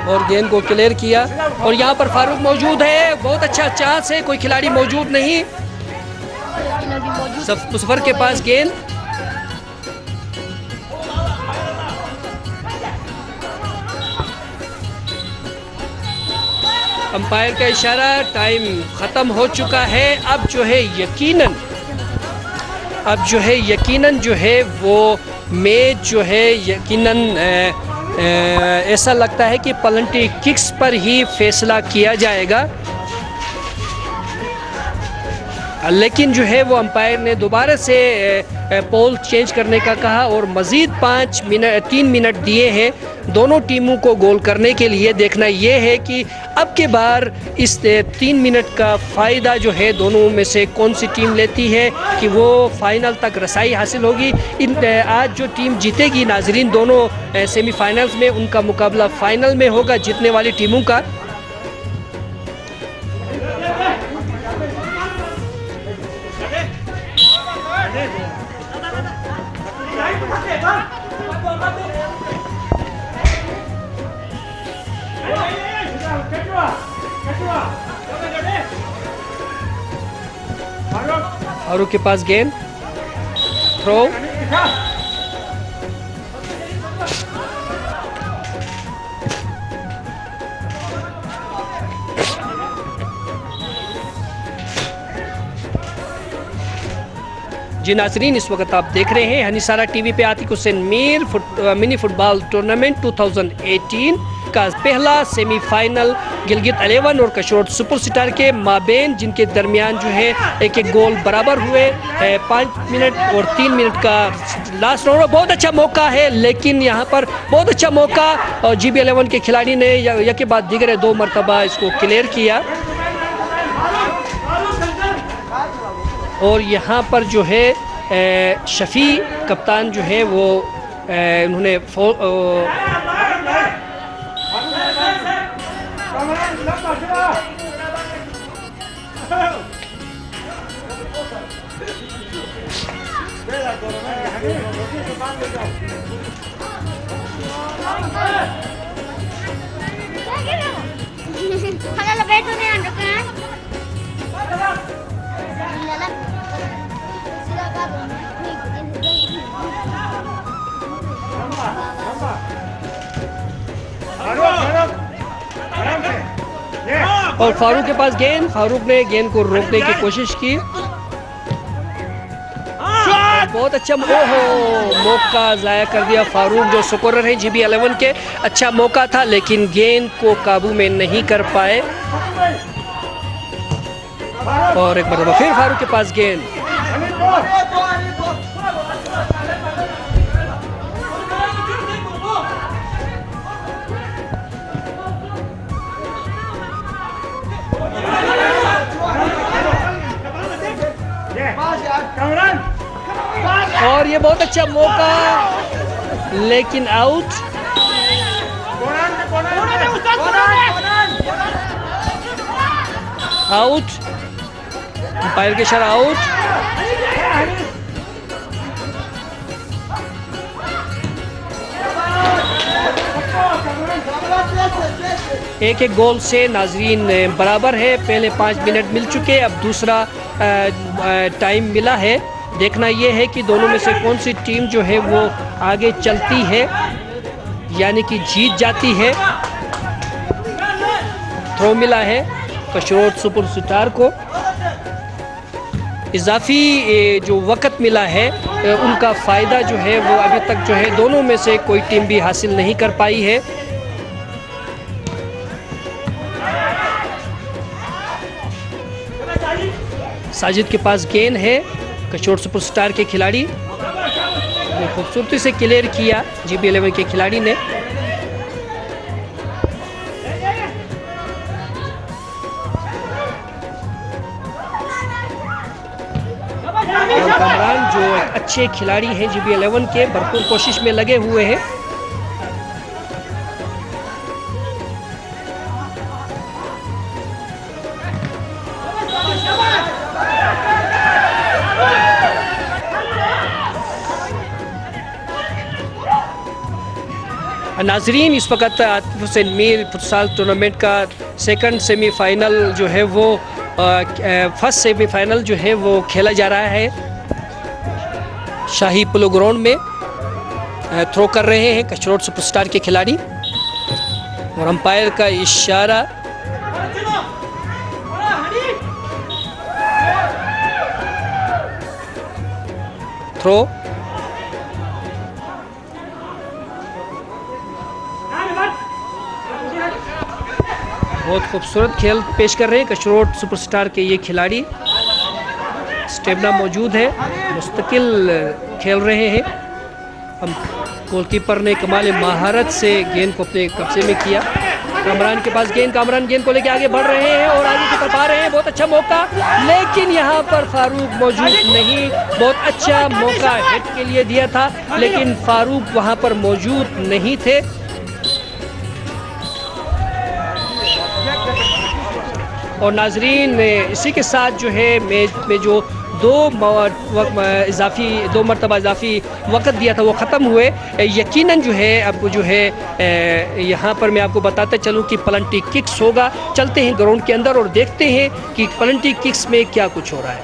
और गेंद को क्लियर किया, और यहाँ पर फारूक मौजूद है। बहुत अच्छा चांस है, कोई खिलाड़ी मौजूद नहीं। मुजफ्फर के पास गेंद, अंपायर का इशारा, टाइम ख़त्म हो चुका है। अब जो है यकीनन जो है वो मैच जो है यकीनन ऐसा लगता है कि पेनल्टी किक्स पर ही फैसला किया जाएगा, लेकिन जो है वो अंपायर ने दोबारा से पोल चेंज करने का कहा और मज़ीद 3 मिनट दिए हैं दोनों टीमों को गोल करने के लिए। देखना ये है कि अब के बार इस 3 मिनट का फ़ायदा जो है दोनों में से कौन सी टीम लेती है कि वो फाइनल तक रसाई हासिल होगी। आज जो टीम जीतेगी नाजरीन, दोनों सेमीफाइनल्स में उनका मुकाबला फ़ाइनल में होगा जीतने वाली टीमों का। फारूक के पास गेंद, थ्रो, जी नाजरीन, इस वक्त आप देख रहे हैं हनीसारा टीवी पे Atiq Hussain Mir mini football tournament 2018 का पहला सेमीफाइनल गिलगित 11 और कशरोट सुपरस्टार के माबेन, जिनके दरमियान जो है एक गोल बराबर हुए। 5 मिनट और 3 मिनट का लास्ट राउंड। बहुत अच्छा मौका है, लेकिन यहाँ पर बहुत अच्छा मौका और GB 11 के खिलाड़ी ने एक के बाद दीगर 2 मरतबा इसको क्लियर किया। और यहाँ पर जो है शफी कप्तान जो है वो उन्होंने और फारूक के पास गेंद, फारूक ने गेंद को रोकने की कोशिश की। बहुत अच्छा मौका ज़ाया कर दिया फारूक, जो स्कोरर है GB 11 के। अच्छा मौका था, लेकिन गेंद को काबू में नहीं कर पाए। और एक बार फिर फारूक के पास गेंद, और ये बहुत अच्छा मौका, लेकिन आउट। अंपायर के इशारा आउट। एक गोल से नाजरीन बराबर है। पहले 5 मिनट मिल चुके, अब दूसरा टाइम मिला है। देखना यह है कि दोनों में से कौन सी टीम जो है वो आगे चलती है, यानी कि जीत जाती है। थ्रो मिला है कशरोट सुपरस्टार को। इजाफी जो वक़्त मिला है उनका फ़ायदा जो है वो अभी तक जो है दोनों में से कोई टीम भी हासिल नहीं कर पाई है। साजिद के पास गेंद है, कशरोट सुपरस्टार के खिलाड़ी ने खूबसूरती से क्लियर किया GB 11 के खिलाड़ी ने। कमरान जो अच्छे खिलाड़ी हैं GB 11 के, भरपूर कोशिश में लगे हुए हैं। नाजरीन, इस वक्त आतिफ हुसैन मीर फुटसाल टूर्नामेंट का सेकंड सेमीफाइनल जो है वो फर्स्ट सेमीफाइनल जो है वो खेला जा रहा है शाही पोलो ग्राउंड में। थ्रो कर रहे हैं कशरोट सुपरस्टार के खिलाड़ी और अंपायर का इशारा थ्रो, बहुत खूबसूरत खेल पेश कर रहे हैं कशरोट सुपरस्टार के ये खिलाड़ी। स्टेमिना मौजूद है, मुस्तकिल खेल रहे हैं। हम गोलकीपर ने कमाल महारत से गेंद को अपने कब्जे में किया। कामरान के पास गेंद, कामरान गेंद को लेके आगे बढ़ रहे हैं और आगे की तरफ आ रहे हैं। बहुत अच्छा मौका, लेकिन यहाँ पर फारूक मौजूद नहीं। बहुत अच्छा मौका हिट के लिए दिया था, लेकिन फारूक वहाँ पर मौजूद नहीं थे। और नाजरीन, इसी के साथ जो है मैच में जो दो मरतबा इजाफी वक़्त दिया था वो ख़त्म हुए। यकीनन जो है अब जो है यहाँ पर मैं आपको बताते चलूँ कि पेनल्टी किक्स होगा। चलते हैं ग्राउंड के अंदर और देखते हैं कि पेनल्टी किक्स में क्या कुछ हो रहा है।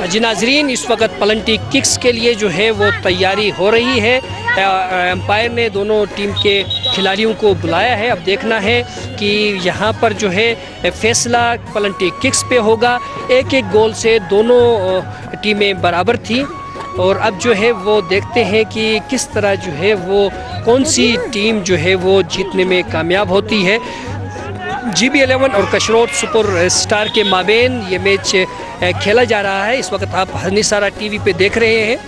जी नाजरीन, इस वक्त पेनल्टी किक्स के लिए जो है वो तैयारी हो रही है। एम्पायर ने दोनों टीम के खिलाड़ियों को बुलाया है। अब देखना है कि यहाँ पर जो है फैसला पेनल्टी किक्स पे होगा। एक एक गोल से दोनों टीमें बराबर थी और अब जो है वो देखते हैं कि किस तरह जो है वो कौन सी टीम जो है वो जीतने में कामयाब होती है। GB11 और कशरोट सुपर स्टार के माबेन ये मैच खेला जा रहा है। इस वक्त आप हनीसारा टीवी पे देख रहे हैं।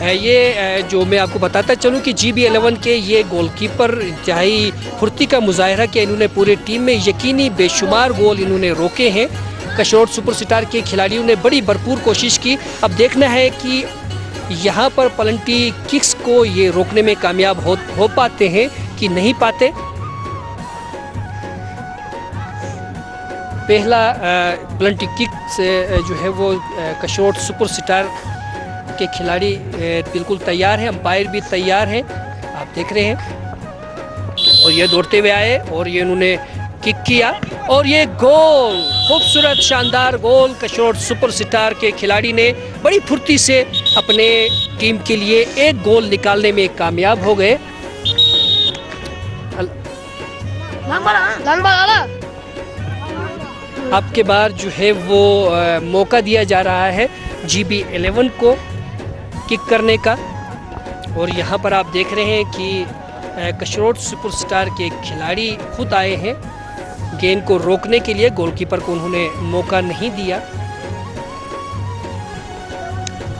ये जो मैं आपको बताता चलूँ कि GB11 के ये गोलकीपर इंतहाई फुर्ती का मुजाहरा किया इन्होंने। पूरे टीम में यकीनी बेशुमार गोल इन्होंने रोके हैं। कशरोट सुपर स्टार के खिलाड़ियों ने बड़ी भरपूर कोशिश की। अब देखना है कि यहाँ पर पेनल्टी किक्स को ये रोकने में कामयाब हो पाते हैं कि नहीं पाते। पहला पेनल्टी किक से जो है वो कशरोट सुपर स्टार के खिलाड़ी बिल्कुल तैयार हैं, अंपायर भी तैयार हैं, आप देख रहे हैं। और ये दौड़ते हुए आए और ये इन्होंने किक किया और ये गोल, खूबसूरत शानदार गोल कशरोट सुपर स्टार के खिलाड़ी ने बड़ी फुर्ती से अपने टीम के लिए एक गोल निकालने में कामयाब हो गए। अब के बाद जो है वो मौका दिया जा रहा है GB11 को किक करने का। और यहाँ पर आप देख रहे हैं कि कशरोट सुपरस्टार के खिलाड़ी खुद आए हैं गेंद को रोकने के लिए। गोलकीपर को उन्होंने मौका नहीं दिया।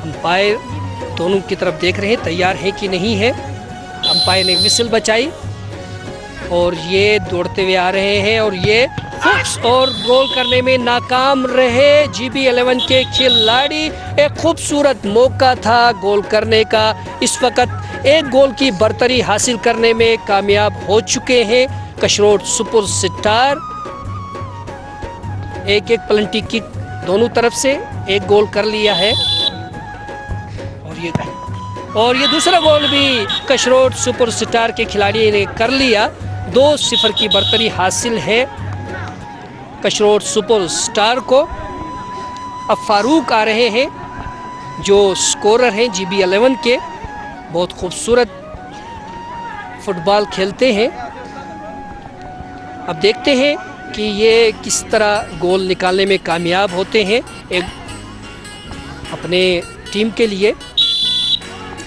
अंपायर दोनों की तरफ देख रहे हैं तैयार है कि नहीं है। अंपायर ने विसिल बचाई और ये दौड़ते हुए आ रहे हैं और ये और गोल करने में नाकाम रहे GB11 के खिलाड़ी। एक खूबसूरत मौका था गोल करने का। इस वक्त एक गोल की बर्तरी हासिल करने में कामयाब हो चुके हैं कशरोट सुपर स्टार। एक एक पेनल्टी किक दोनों तरफ से एक गोल कर लिया है और ये दूसरा गोल भी कशरोट सुपर स्टार के खिलाड़ी ने कर लिया। 2-0 की बर्तरी हासिल है कशरोट सुपर स्टार को। अब फारूक आ रहे हैं जो स्कोरर हैं GB11 के, बहुत खूबसूरत फुटबॉल खेलते हैं। अब देखते हैं कि ये किस तरह गोल निकालने में कामयाब होते हैं एक अपने टीम के लिए।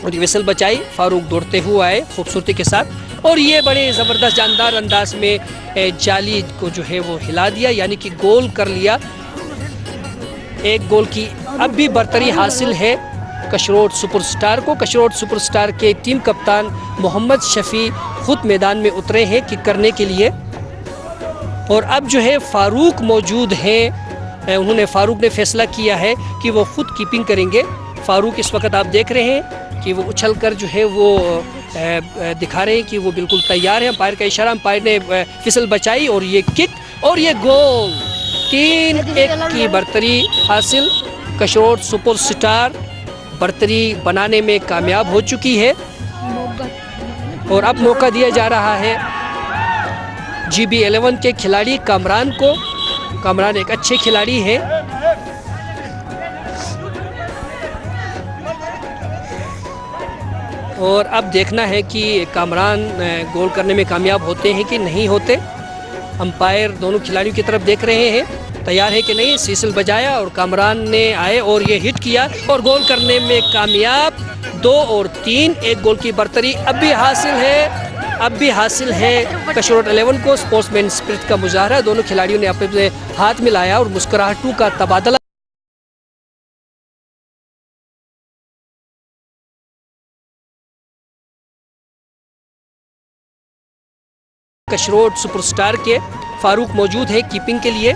और ये विसल बचाई, फारूक दौड़ते हुए आए खूबसूरती के साथ और ये बड़े ज़बरदस्त जानदार अंदाज में जाली को जो है वो हिला दिया, यानी कि गोल कर लिया। एक गोल की अब भी बर्तरी हासिल है कशरोट सुपरस्टार को। कशरोट सुपरस्टार के टीम कप्तान मोहम्मद शफी खुद मैदान में उतरे हैं किक करने के लिए और अब जो है फारूक मौजूद हैं। उन्होंने फारूक ने फैसला किया है कि वो खुद कीपिंग करेंगे। फारूक इस वक्त आप देख रहे हैं कि वो उछल कर जो है वो दिखा रहे हैं कि वो बिल्कुल तैयार है। अंपायर का इशारा, अंपायर ने फिसल बचाई और ये किक और ये गोल। 3-1 की बर्तरी हासिल। कशरोट सुपर स्टार बर्तरी बनाने में कामयाब हो चुकी है और अब मौका दिया जा रहा है GB11 के खिलाड़ी कामरान को। कामरान एक अच्छे खिलाड़ी है। और अब देखना है कि कामरान गोल करने में कामयाब होते हैं कि नहीं होते। अंपायर दोनों खिलाड़ियों की तरफ देख रहे हैं, तैयार है कि नहीं। सीसल बजाया और कामरान ने आए और ये हिट किया और गोल करने में कामयाब। 2 और 3, एक गोल की बर्तरी अब भी हासिल है कशरोट 11 को। स्पोर्ट्समैन स्पिरिट का मुजाहरा, दोनों खिलाड़ियों ने अपने हाथ मिलाया और मुस्कुराहटों का तबादला। कशरोट सुपरस्टार के फारूक मौजूद है कीपिंग के लिए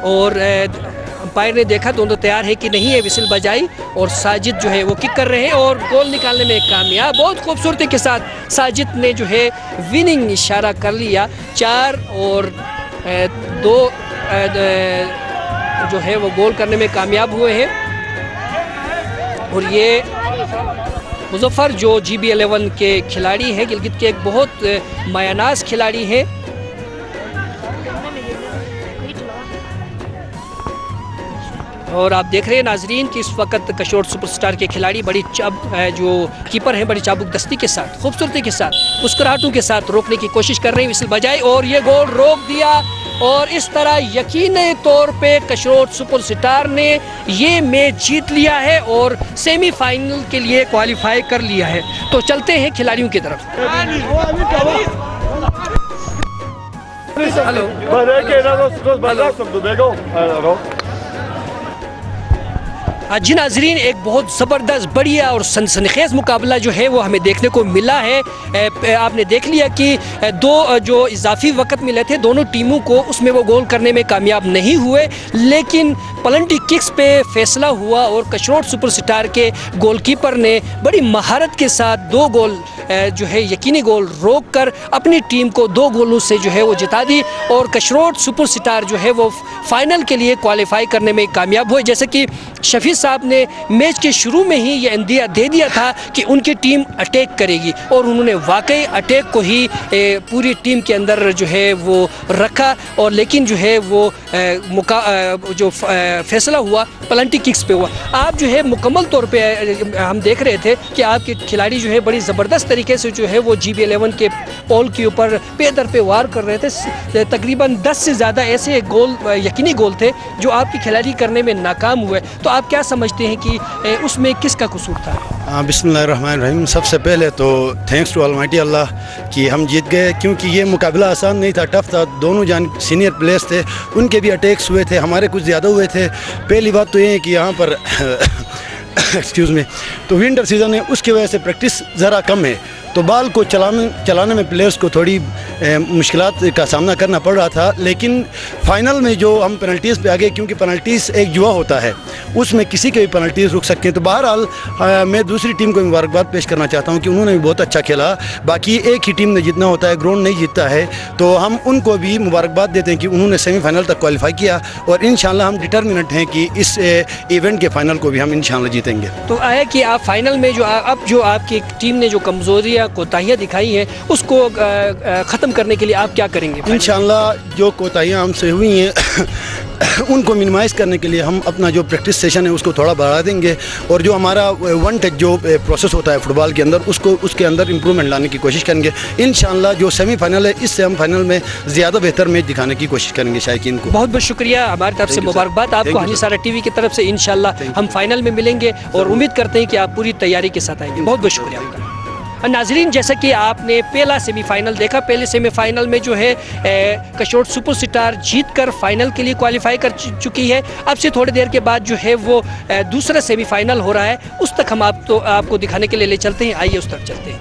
और अंपायर ने देखा दोनों तैयार है कि नहीं है, विसिल बजाई और साजिद जो है वो किक कर रहे हैं और गोल निकालने में कामयाब। बहुत खूबसूरती के साथ साजिद ने जो है विनिंग इशारा कर लिया। 4 और 2 जो है वो गोल करने में कामयाब हुए हैं। और ये मुजफ्फर जो GB11 के खिलाड़ी हैं, गिलगित के एक बहुत मायानाज खिलाड़ी हैं। और आप देख रहे हैं नाजरीन कि इस वक्त कशरोट सुपरस्टार के खिलाड़ी बड़ी जो कीपर हैं बड़ी चाबुकदस्ती के साथ, खूबसूरती के साथ, मुस्कुराहटों के साथ रोकने की कोशिश कर रहे हैं। विसिल बजाई और ये गोल रोक दिया और इस तरह यकीनी तौर पे कशरोट सुपरस्टार ने ये मैच जीत लिया है और सेमीफाइनल के लिए क्वालिफाई कर लिया है। तो चलते हैं खिलाड़ियों की तरफ। हेलो जी नाजरीन, एक बहुत ज़बरदस्त, बढ़िया और सनसनीखेज़ मुकाबला जो है वो हमें देखने को मिला है। आपने देख लिया कि 2 जो इजाफी वक्त मिले थे दोनों टीमों को, उसमें वो गोल करने में कामयाब नहीं हुए, लेकिन पेनल्टी किक्स पे फैसला हुआ और कशरोट सुपरस्टार के गोलकीपर ने बड़ी महारत के साथ 2 गोल जो है यकीनी गोल रोक कर अपनी टीम को 2 गोलों से जो है वो जिता दी और कशरोट सुपरस्टार जो है वो फाइनल के लिए क्वालिफाई करने में कामयाब हुए। जैसे कि शफी साहब ने मैच के शुरू में ही ये अंदिया दे दिया था कि उनकी टीम अटैक करेगी और उन्होंने वाकई अटैक को ही पूरी टीम के अंदर जो है वो रखा और लेकिन जो है वो जो फैसला हुआ पेनल्टी किक्स पे हुआ। आप जो है मुकम्मल तौर पे हम देख रहे थे कि आपके खिलाड़ी जो है बड़ी ज़बरदस्त तरीके से जो है वो GB11 के पोल के ऊपर पे-दर पे वार कर रहे थे। तकरीबन 10 से ज़्यादा ऐसे गोल यकीनी गोल थे जो आपके खिलाड़ी करने में नाकाम हुए। तो आप क्या समझते हैं कि उसमें किसका कसूर था? बिस्मिल्लाहिर्रहमानिर्रहीम। सबसे पहले तो थैंक्स टू ऑलमाइटी अल्लाह कि हम जीत गए, क्योंकि ये मुकाबला आसान नहीं था, टफ था। दोनों जान सीनियर प्लेयर्स थे, उनके भी अटैक्स हुए थे, हमारे कुछ ज़्यादा हुए थे। पहली बात तो ये है कि यहाँ पर एक्सक्यूज़ मी, तो विंटर सीज़न है, उसकी वजह से प्रैक्टिस ज़रा कम है, तो बॉल को चलाने में प्लेयर्स को थोड़ी मुश्किलात का सामना करना पड़ रहा था। लेकिन फ़ाइनल में जो हम पेनल्टीज़ पे आ गए, क्योंकि पेनल्टीज़ एक जुआ होता है, उसमें किसी के भी पेनल्टीज़ रुक सकते हैं। तो बहरहाल मैं दूसरी टीम को मुबारकबाद पेश करना चाहता हूं कि उन्होंने भी बहुत अच्छा खेला। बाकी एक ही टीम ने जीतना होता है, ग्राउंड नहीं जीतता है, तो हम उनको भी मुबारकबाद देते हैं कि उन्होंने सेमीफाइनल तक क्वालिफाई किया और इंशाल्लाह हम डिटर्मिनेंट हैं कि इस इवेंट के फ़ाइनल को भी हम इंशाल्लाह जीतेंगे। तो आया कि आप फाइनल में जो आपकी टीम ने जो कमज़ोरियाँ कोताहियाँ दिखाई हैं उसको ख़त्म करने के लिए आप क्या करेंगे? इंशाल्लाह जो कोताहियाँ हमसे हुई हैं उनको मिनिमाइज़ करने के लिए हम अपना जो प्रैक्टिस सेशन है उसको थोड़ा बढ़ा देंगे और जो हमारा वन टच जो प्रोसेस होता है फुटबॉल के अंदर उसके अंदर इम्प्रूवमेंट लाने की कोशिश करेंगे। इंशाल्लाह जो सेमीफाइनल है इससे हम फाइनल में ज़्यादा बेहतर मैच दिखाने की कोशिश करेंगे। शायकीन को बहुत बहुत शुक्रिया, हमारी तरफ से मुबारकबाद आपको, हनीसारा टीवी की तरफ से। इंशाल्लाह हम फाइनल में मिलेंगे और उम्मीद करते हैं कि आप पूरी तैयारी के साथ आएंगे। बहुत बहुत शुक्रिया आपका। नाजरीन, जैसा कि आपने पहला सेमीफाइनल देखा, पहले सेमीफाइनल में जो है कशरोट सुपरस्टार जीतकर फाइनल के लिए क्वालिफाई कर चुकी है। अब से थोड़ी देर के बाद जो है वो दूसरा सेमीफाइनल हो रहा है, उस तक हम आपको दिखाने के लिए ले चलते हैं। आइए उस तरफ चलते हैं।